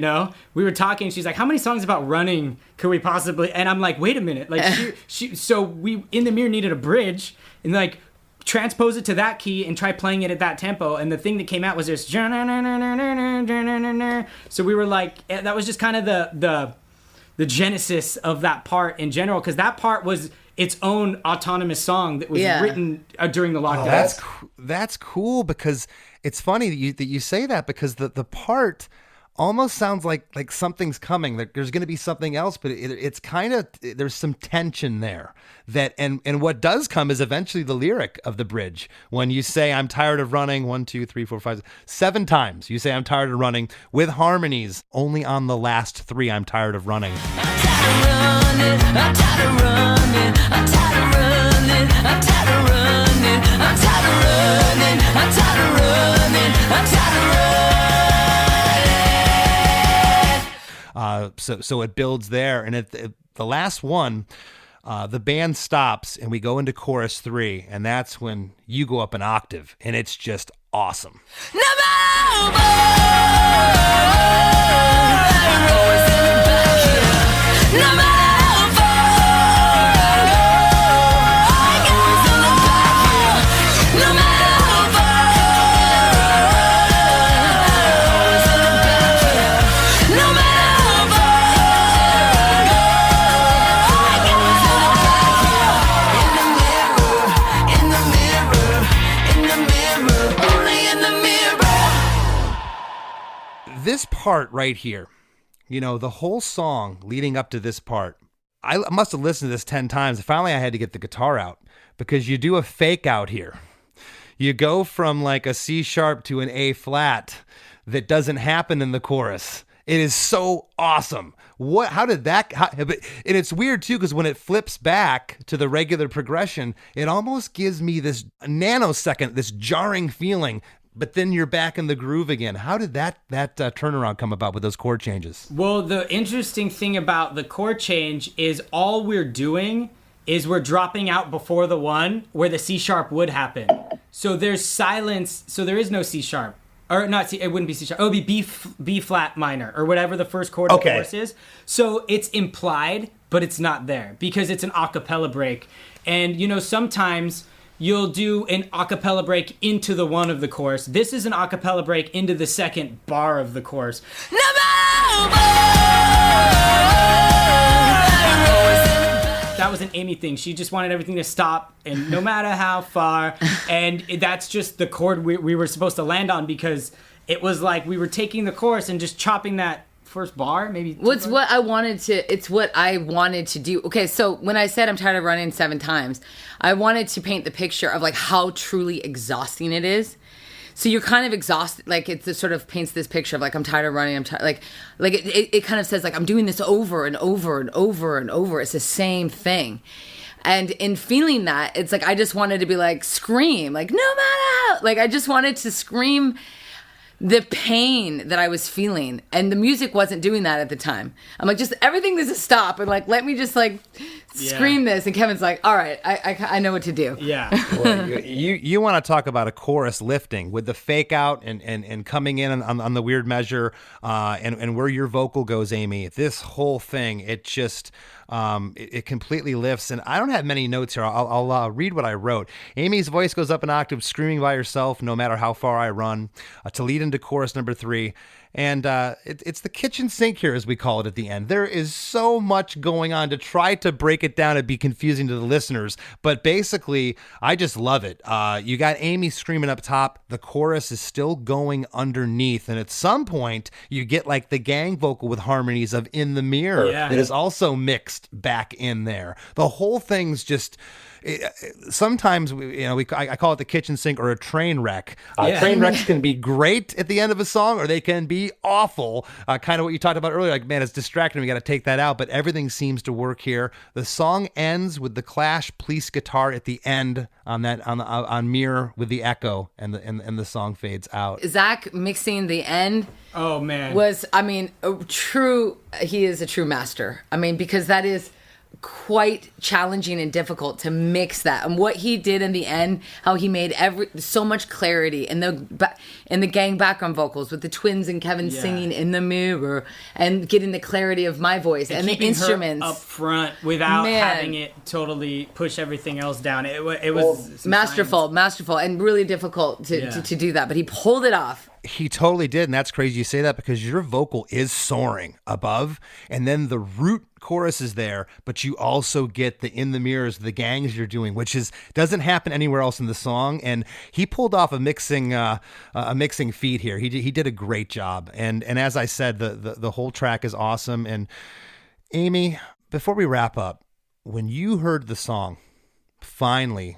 were talking. She's like, how many songs about running could we possibly? And I'm like, wait a minute. Like, so we, In the Mirror, needed a bridge. And like, transpose it to that key and try playing it at that tempo. And the thing that came out was this. So we were like, that was just kind of the genesis of that part in general, because that part was its own autonomous song that was written during the lockdown. That's cool, because it's funny that you say that, because the part almost sounds like something's coming. There's going to be something else, but it's kind of, there's some tension there. And what does come is eventually the lyric of the bridge. When you say, I'm tired of running, 1, 2, 3, 4, 5, 7 times, you say, I'm tired of running, with harmonies only on the last 3, I'm tired of running. I'm tired of running, I'm tired of running, I'm tired of running, I'm tired of running, I'm tired of running, I'm tired of running, I'm tired of running. So it builds there, and at the last one, the band stops, and we go into chorus 3, and that's when you go up an octave, and it's just awesome. No more, always in the back here. No more, always in the back here. No more, always in the back here. No more. This part right here, the whole song leading up to this part, I must have listened to this 10 times. Finally, I had to get the guitar out, because you do a fake out here. You go from like a C sharp to an A flat that doesn't happen in the chorus. It is so awesome. How did that, and it's weird too, because when it flips back to the regular progression, it almost gives me this nanosecond, this jarring feeling, but then you're back in the groove again. How did that turnaround come about with those chord changes? Well, the interesting thing about the chord change is all we're doing is we're dropping out before the one where the C sharp would happen. So there's silence, so there is no C sharp. Or not C, it wouldn't be C sharp. It would be B flat minor, or whatever the first chord of the chorus is. So it's implied, but it's not there, because it's an a cappella break. And sometimes you'll do an a cappella break into the one of the chorus. This is an a cappella break into the second bar of the chorus. No more. That was an Aimee thing. She just wanted everything to stop, and no matter how far. And that's just the chord we were supposed to land on, because it was like we were taking the chorus and just chopping that first bar, maybe. It's what I wanted to do. Okay, so when I said I'm tired of running 7 times, I wanted to paint the picture of like how truly exhausting it is. So you're kind of exhausted, like it sort of paints this picture of like, I'm tired of running, I'm tired, like it kind of says like, I'm doing this over and over and over and over. It's the same thing. And in feeling that, it's like I just wanted to be like, scream, like, no matter how. Like, I just wanted to scream the pain that I was feeling. And the music wasn't doing that at the time. I'm like, just everything needs to stop. And like, let me just like scream this. And Kevin's like, all right, I know what to do. Yeah. Well, you want to talk about a chorus lifting with the fake out and coming in on the weird measure and where your vocal goes, Aimee. This whole thing, it just it completely lifts. And I don't have many notes here. I'll read what I wrote. Aimee's voice goes up an octave, screaming by herself, no matter how far I run, to lead into chorus number 3. And it's the kitchen sink here, as we call it at the end. There is so much going on to try to break it down and be confusing to the listeners. But basically, I just love it. You got Aimee screaming up top. The chorus is still going underneath. And at some point, you get like the gang vocal with harmonies of In the Mirror that is also mixed back in there. The whole thing's just... sometimes I call it the kitchen sink or a train wreck. Train wrecks can be great at the end of a song, or they can be awful. Kind of what you talked about earlier, like, man, it's distracting. We got to take that out. But everything seems to work here. The song ends with the Clash police guitar at the end on Mirror with the echo, and the song fades out. Zach mixing the end. Oh man, was he is a true master. I mean, because that is quite challenging and difficult to mix that, and what he did in the end, how he made so much clarity in the gang background vocals with the twins and Kevin singing In the Mirror, and getting the clarity of my voice and the instruments up front without having it totally push everything else down. It was masterful, and really difficult to do that, but he pulled it off. He totally did, and that's crazy you say that, because your vocal is soaring above, and then the root chorus is there, but you also get the In the Mirrors, the gangs you're doing, which doesn't happen anywhere else in the song. And he pulled off a mixing feat here. He did a great job, and as I said, the whole track is awesome. And Aimee, before we wrap up, when you heard the song, finally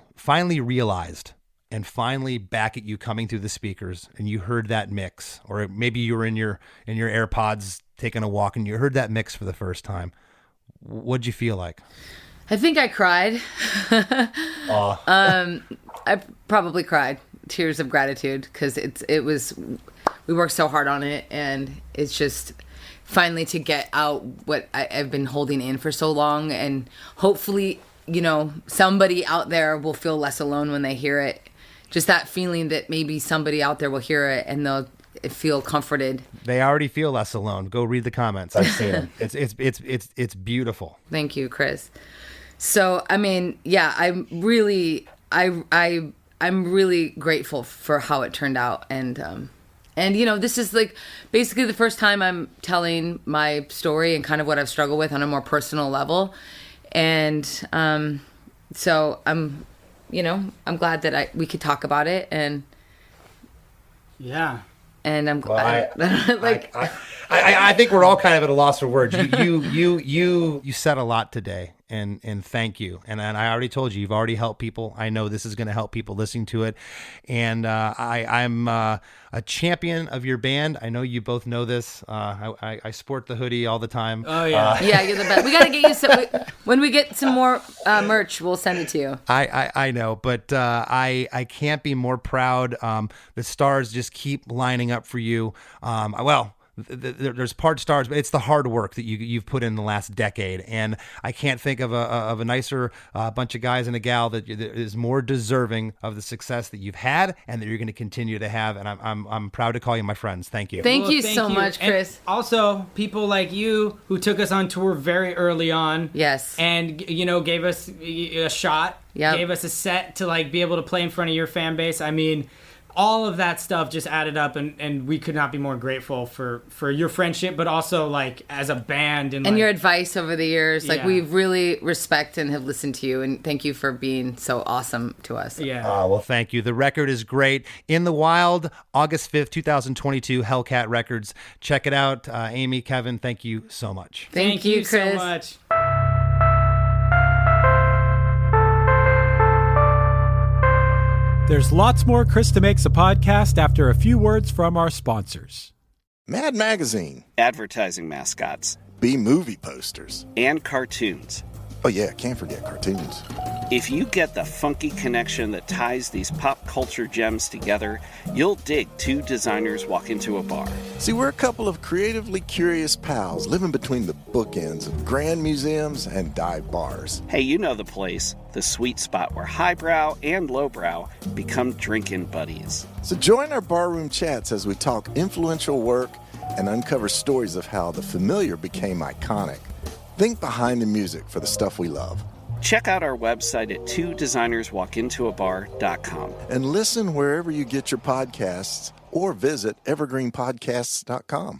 realized. And finally back at you coming through the speakers, and you heard that mix, or maybe you were in your AirPods taking a walk and you heard that mix for the first time. What'd you feel like? I think I cried. I probably cried tears of gratitude, because we worked so hard on it, and it's just finally to get out what I've been holding in for so long, and hopefully, somebody out there will feel less alone when they hear it. Just that feeling that maybe somebody out there will hear it and they'll feel comforted. They already feel less alone. Go read the comments. I've seen them. It's beautiful. Thank you, Chris. So, I mean, I'm really grateful for how it turned out, and this is like basically the first time I'm telling my story and kind of what I've struggled with on a more personal level, and so I'm glad that we could talk about it, and I'm glad. I think we're all kind of at a loss for words. You said a lot today, and thank you. And I already told you, you've already helped people. I know this is going to help people listening to it, and I'm a champion of your band. I know you both know this. I sport the hoodie all the time. Oh yeah, you're the best. We got to get you some. When we get some more merch, we'll send it to you. I know, but I can't be more proud. The stars just keep lining up for you. There's part stars, but it's the hard work that you've put in the last decade, and I can't think of a nicer bunch of guys and a gal that is more deserving of the success that you've had and that you're going to continue to have. And I'm proud to call you my friends. Thank you. Thank you so much, Chris. And also, people like you who took us on tour very early on. Yes. And gave us a shot. Yep. Gave us a set to be able to play in front of your fan base. I mean, all of that stuff just added up, and we could not be more grateful for your friendship, but also as a band and your advice over the years. We really respect and have listened to you, and thank you for being so awesome to us. Yeah. Well, thank you. The record is great. In the Wild, August 5th, 2022, Hellcat Records. Check it out. Aimee, Kevin, thank you so much. Thank you, Chris. So much. There's lots more Chris DeMakes a podcast after a few words from our sponsors. Mad Magazine. Advertising mascots. B-movie posters. And cartoons. Oh yeah, can't forget cartoons. If you get the funky connection that ties these pop culture gems together, you'll dig Two Designers Walk Into a Bar. See, we're a couple of creatively curious pals living between the bookends of grand museums and dive bars. Hey, you know the place, the sweet spot where highbrow and lowbrow become drinking buddies. So join our barroom chats as we talk influential work and uncover stories of how the familiar became iconic. Think behind the music for the stuff we love. Check out our website at twodesignerswalkintoabar.com. And listen wherever you get your podcasts or visit evergreenpodcasts.com.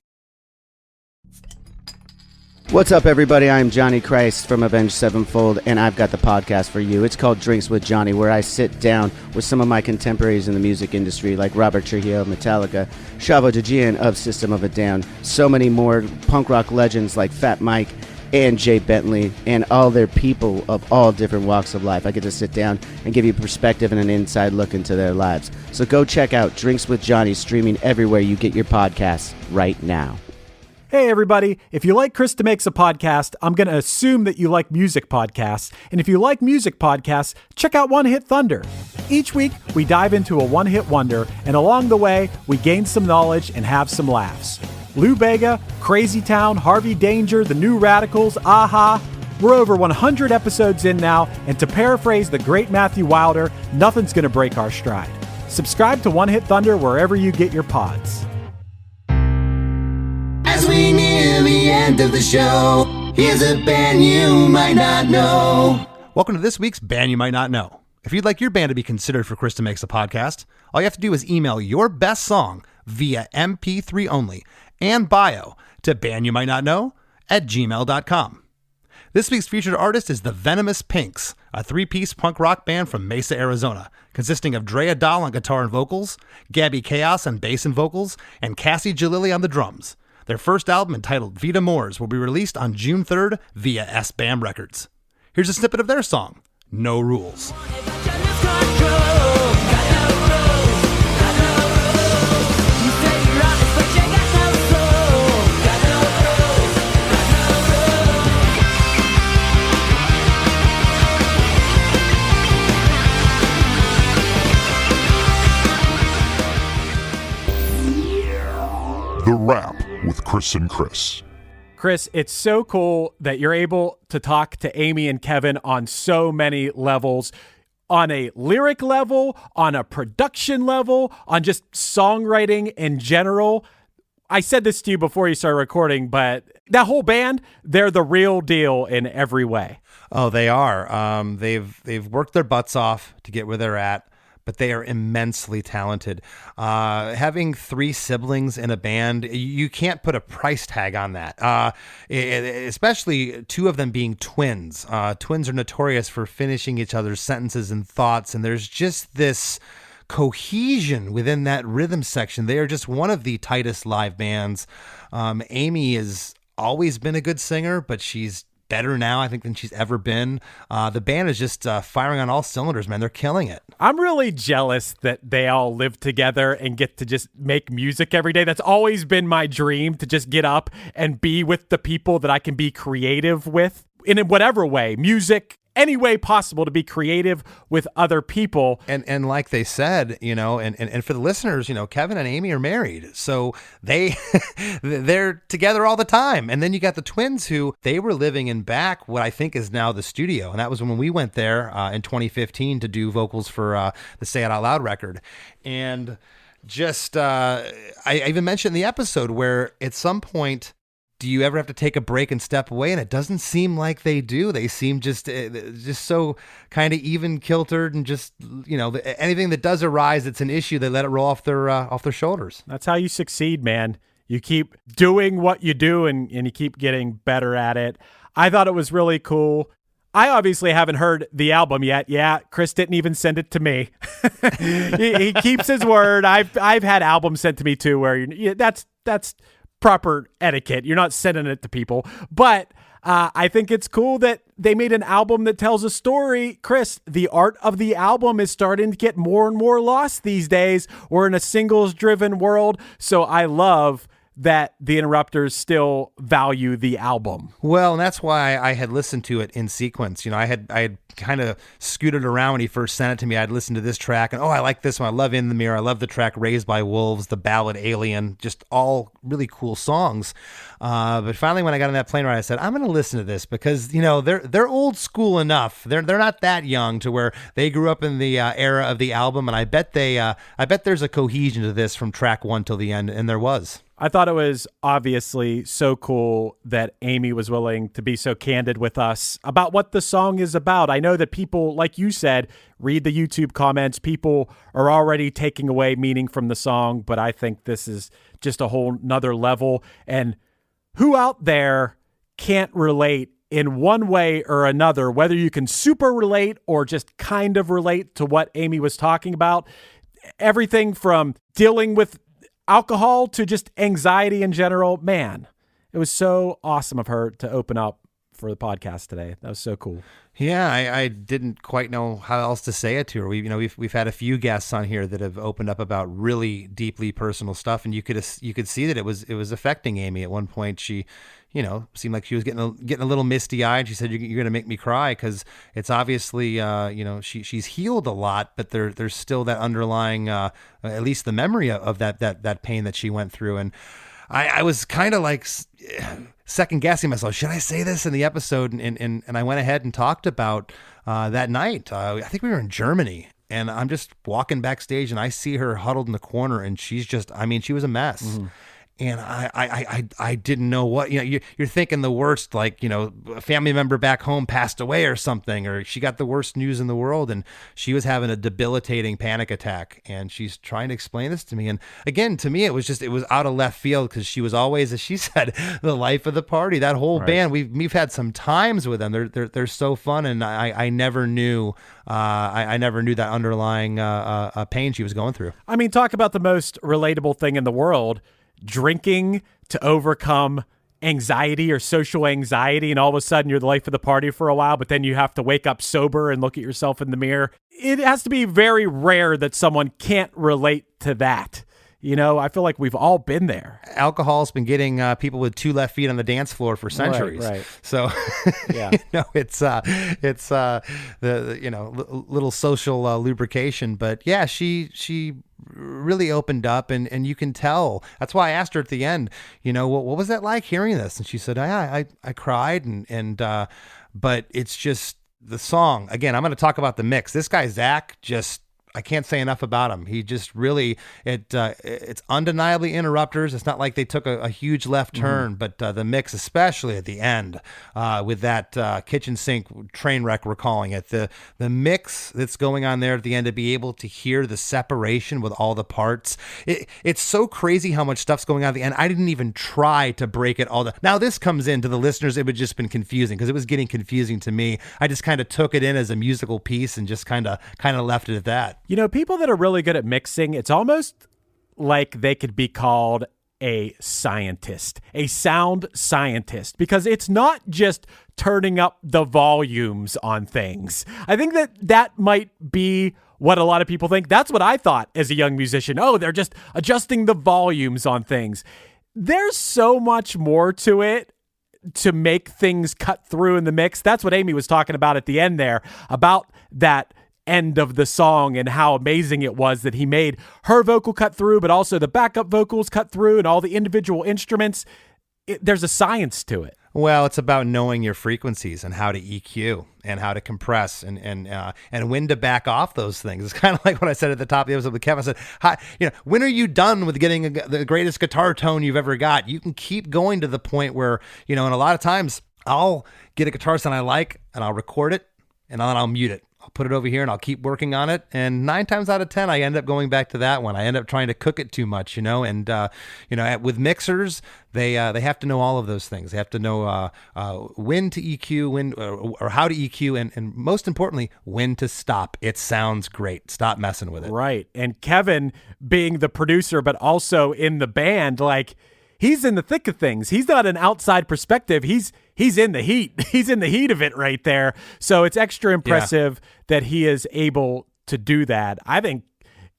What's up, everybody? I'm Johnny Christ from Avenged Sevenfold, and I've got the podcast for you. It's called Drinks with Johnny, where I sit down with some of my contemporaries in the music industry, like Robert Trujillo of Metallica, Shavo Dajian of System of a Down, so many more punk rock legends like Fat Mike and Jay Bentley, and all their people of all different walks of life. I get to sit down and give you perspective and an inside look into their lives. So go check out Drinks with Johnny, streaming everywhere you get your podcasts right now. Hey, everybody. If you like Chris DeMakes a Podcast, I'm going to assume that you like music podcasts. And if you like music podcasts, check out One Hit Thunder. Each week, we dive into a one-hit wonder, and along the way, we gain some knowledge and have some laughs. Lou Bega, Crazy Town, Harvey Danger, The New Radicals, Aha. We're over 100 episodes in now, and to paraphrase the great Matthew Wilder, nothing's going to break our stride. Subscribe to One Hit Thunder wherever you get your pods. As we near the end of the show, here's a band you might not know. Welcome to this week's Band You Might Not Know. If you'd like your band to be considered for Chris DeMakes a Podcast, all you have to do is email your best song via MP3 only and bio to bandyoumightnotknow@gmail.com. This week's featured artist is the Venomous Pinks, a three-piece punk rock band from Mesa, Arizona, consisting of Drea Dahl on guitar and vocals, Gabby Chaos on bass and vocals, and Cassie Jalili on the drums. Their first album, entitled Vita Moors, will be released on June 3rd via S-BAM Records. Here's a snippet of their song, No Rules. The Wrap with Chris and Chris. Chris, it's so cool that you're able to talk to Aimee and Kevin on so many levels, on a lyric level, on a production level, on just songwriting in general. I said this to you before you started recording, but that whole band, they're the real deal in every way. Oh, they are. They've worked their butts off to get where they're at, but they are immensely talented. Having three siblings in a band, you can't put a price tag on that, especially two of them being twins. Twins are notorious for finishing each other's sentences and thoughts, and there's just this cohesion within that rhythm section. They are just one of the tightest live bands. Aimee has always been a good singer, but she's better now, I think, than she's ever been. The band is just firing on all cylinders, man. They're killing it. I'm really jealous that they all live together and get to just make music every day. That's always been my dream, to just get up and be with the people that I can be creative with in whatever way, music, any way possible, to be creative with other people. And like they said, you know, and for the listeners, you know, Kevin and Aimee are married, so they're together all the time. And then you got the twins, who they were living in back what I think is now the studio, and that was when we went there in 2015 to do vocals for the Say It Out Loud record. And just I even mentioned in the episode where at some point, do you ever have to take a break and step away? And it doesn't seem like they do. They seem just so kind of even kiltered, and just, you know, anything that does arise, it's an issue, they let it roll off their shoulders. That's how you succeed, man. You keep doing what you do, and you keep getting better at it. I thought it was really cool. I obviously haven't heard the album yet. Yeah, Chris didn't even send it to me. he keeps his word. I've had albums sent to me too, where that's proper etiquette. You're not sending it to people. But I think it's cool that they made an album that tells a story. Chris, the art of the album is starting to get more and more lost these days. We're in a singles-driven world, so I love that the Interrupters still value the album. Well, and that's why I had listened to it in sequence. I had kind of scooted around when he first sent it to me. I'd listened to this track and, I like this one. I love In the Mirror. I love the track Raised by Wolves, the ballad Alien, just all really cool songs. But finally, when I got on that plane ride, I said, I'm going to listen to this because, they're old school enough. They're not that young to where they grew up in the era of the album. And I bet there's a cohesion to this from track 1 till the end. And there was. I thought it was obviously so cool that Aimee was willing to be so candid with us about what the song is about. I know that people, like you said, read the YouTube comments. People are already taking away meaning from the song, but I think this is just a whole nother level. And who out there can't relate in one way or another, whether you can super relate or just kind of relate to what Aimee was talking about? Everything from dealing with alcohol to just anxiety in general. Man, it was so awesome of her to open up for the podcast today. That was so cool. Yeah, I didn't quite know how else to say it to her. We've had a few guests on here that have opened up about really deeply personal stuff, and you could see that it was affecting Aimee. At one point, she, seemed like she was getting a little misty eyed. She said, "You're going to make me cry," because it's obviously, she's healed a lot, but there's still that underlying, at least the memory of that pain that she went through. And I was kind of like second guessing myself. Should I say this in the episode? And I went ahead and talked about that night. I think we were in Germany, and I'm just walking backstage, and I see her huddled in the corner, and she's just, she was a mess. Mm-hmm. And I didn't know what, you're thinking the worst, like, a family member back home passed away or something, or she got the worst news in the world, and she was having a debilitating panic attack, and she's trying to explain this to me. And again, to me, it was out of left field, because she was always, as she said, the life of the party. That whole band, we've had some times with them. They're so fun, and I never knew I never knew that underlying pain she was going through. Talk about the most relatable thing in the world. Drinking to overcome anxiety or social anxiety, and all of a sudden you're the life of the party for a while, but then you have to wake up sober and look at yourself in the mirror. It has to be very rare that someone can't relate to that. I feel like we've all been there. Alcohol's been getting people with 2 left feet on the dance floor for centuries. Right. So, yeah, it's the little social lubrication. But yeah, she really opened up, and you can tell. That's why I asked her at the end, what was that like hearing this? And she said, I cried, and but it's just the song. Again, I'm going to talk about the mix. This guy Zach, just, I can't say enough about him. He just really, it's undeniably Interrupters. It's not like they took a huge left turn, but the mix, especially at the end, with that kitchen sink train wreck, we're calling it, the mix that's going on there at the end, to be able to hear the separation with all the parts. It's so crazy how much stuff's going on at the end. I didn't even try to break it all down. Now this comes in to the listeners, it would just been confusing, because it was getting confusing to me. I just kind of took it in as a musical piece and just kind of left it at that. People that are really good at mixing, it's almost like they could be called a scientist, a sound scientist, because it's not just turning up the volumes on things. I think that might be what a lot of people think. That's what I thought as a young musician. Oh, they're just adjusting the volumes on things. There's so much more to it to make things cut through in the mix. That's what Aimee was talking about at the end there, about that end of the song and how amazing it was that he made her vocal cut through, but also the backup vocals cut through and all the individual instruments. There's a science to it. Well, it's about knowing your frequencies and how to EQ and how to compress and when to back off those things. It's kind of like what I said at the top of the episode with Kevin. I said, "Hi, when are you done with getting the greatest guitar tone you've ever got?" You can keep going to the point where, and a lot of times I'll get a guitar sound I like, and I'll record it, and then I'll mute it. I'll put it over here and I'll keep working on it. And 9 times out of 10, I end up going back to that one. I end up trying to cook it too much, and, with mixers, they have to know all of those things. They have to know when to EQ, or how to EQ, and most importantly, when to stop. It sounds great. Stop messing with it. Right. And Kevin, being the producer, but also in the band, like, he's in the thick of things. He's not an outside perspective. He's in the heat. He's in the heat of it right there. So it's extra impressive that he is able to do that. I think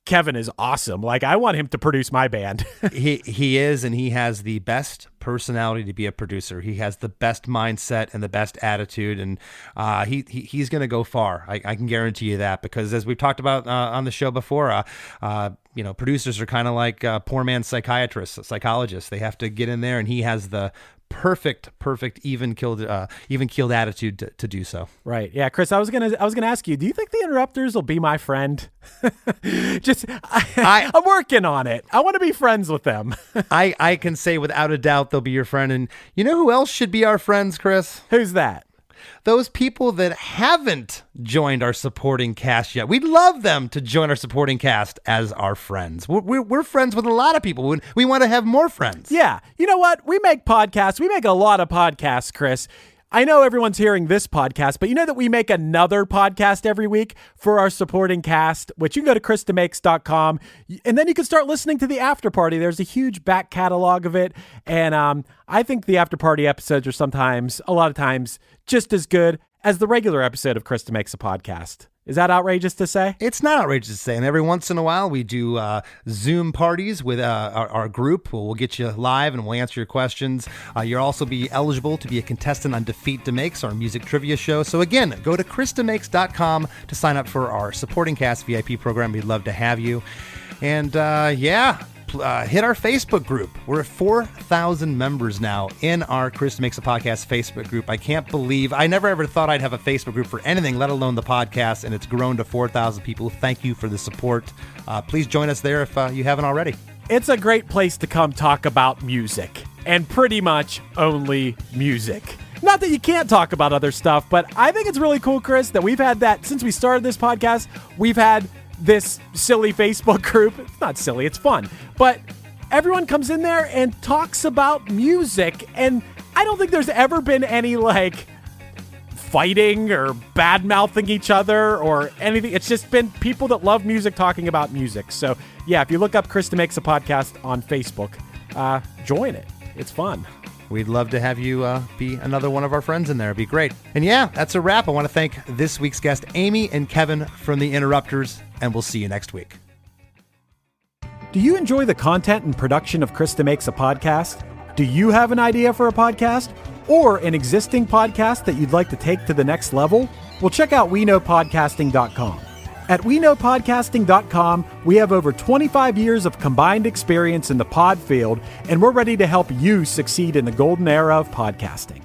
Kevin is awesome. Like, I want him to produce my band. He is, and he has the best personality to be a producer. He has the best mindset and the best attitude, and he's going to go far. I can guarantee you that, because as we've talked about on the show before, producers are kind of like poor man's psychiatrists, psychologists. They have to get in there, and he has the perfect even-keeled attitude to do so. Right. Yeah, Chris, I was gonna ask you, do you think the Interrupters will be my friend? I'm working on it. I want to be friends with them. I can say without a doubt they'll be your friend. And you know who else should be our friends, Chris? Who's that? Those people that haven't joined our supporting cast yet. We'd love them to join our supporting cast as our friends. We're friends with a lot of people. We want to have more friends. Yeah. You know what? We make podcasts. We make a lot of podcasts, Chris. I know everyone's hearing this podcast, but you know that we make another podcast every week for our supporting cast, which you can go to ChrisDeMakes.com, and then you can start listening to the After Party. There's a huge back catalog of it, and I think the After Party episodes are a lot of times, just as good as the regular episode of Chris DeMakes a Podcast. Is that outrageous to say? It's not outrageous to say. And every once in a while, we do Zoom parties with our group. We'll get you live and we'll answer your questions. You'll also be eligible to be a contestant on Defeat DeMakes, our music trivia show. So again, go to ChrisDeMakes.com to sign up for our supporting cast VIP program. We'd love to have you. And hit our Facebook group. We're at 4,000 members now in our Chris Makes a Podcast Facebook group. I can't believe, I never ever thought I'd have a Facebook group for anything, let alone the podcast, and it's grown to 4,000 people. Thank you for the support. Please join us there if you haven't already. It's a great place to come talk about music, and pretty much only music. Not that you can't talk about other stuff, but I think it's really cool, Chris, that we've had that since we started this podcast. We've had this silly Facebook group. It's not silly, it's fun. But everyone comes in there and talks about music, and I don't think there's ever been any fighting or bad-mouthing each other or anything. It's just been people that love music talking about music. So yeah, if you look up Chris DeMakes a Podcast on Facebook, join it. It's fun. We'd love to have you be another one of our friends in there. It'd be great. And yeah, that's a wrap. I want to thank this week's guest, Aimee and Kevin from the Interrupters, and we'll see you next week. Do you enjoy the content and production of Chris DeMakes a Podcast? Do you have an idea for a podcast or an existing podcast that you'd like to take to the next level? Well, check out WeKnowPodcasting.com. At WeKnowPodcasting.com, we have over 25 years of combined experience in the pod field, and we're ready to help you succeed in the golden era of podcasting.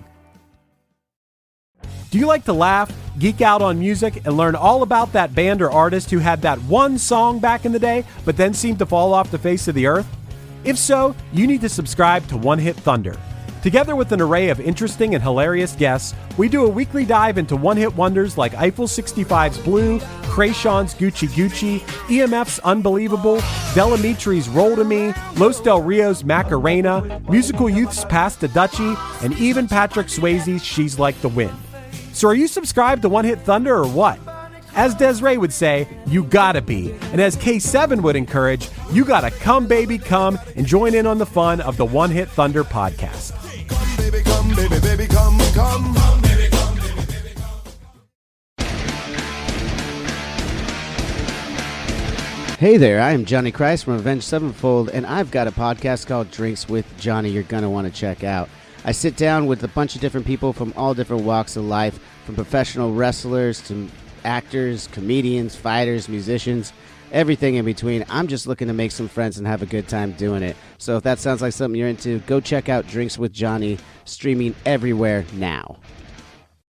Do you like to laugh, geek out on music, and learn all about that band or artist who had that one song back in the day, but then seemed to fall off the face of the earth? If so, you need to subscribe to One Hit Thunder. Together with an array of interesting and hilarious guests, we do a weekly dive into one-hit wonders like Eiffel 65's Blue, Krayshawn's Gucci Gucci, EMF's Unbelievable, Delamitri's Roll to Me, Los Del Rio's Macarena, Musical Youth's Pass the Dutchie, and even Patrick Swayze's She's Like the Wind. So are you subscribed to One Hit Thunder or what? As Desiree would say, you gotta be. And as K7 would encourage, you gotta come, baby, come and join in on the fun of the One Hit Thunder podcast. Come, baby, come, baby, baby, come, come. Come, baby, come, baby, baby, come. Hey there, I am Johnny Christ from Avenged Sevenfold, and I've got a podcast called Drinks with Johnny you're going to want to check out. I sit down with a bunch of different people from all different walks of life, from professional wrestlers to actors, comedians, fighters, musicians, everything in between. I'm just looking to make some friends and have a good time doing it. So if that sounds like something you're into, go check out Drinks with Johnny, streaming everywhere now.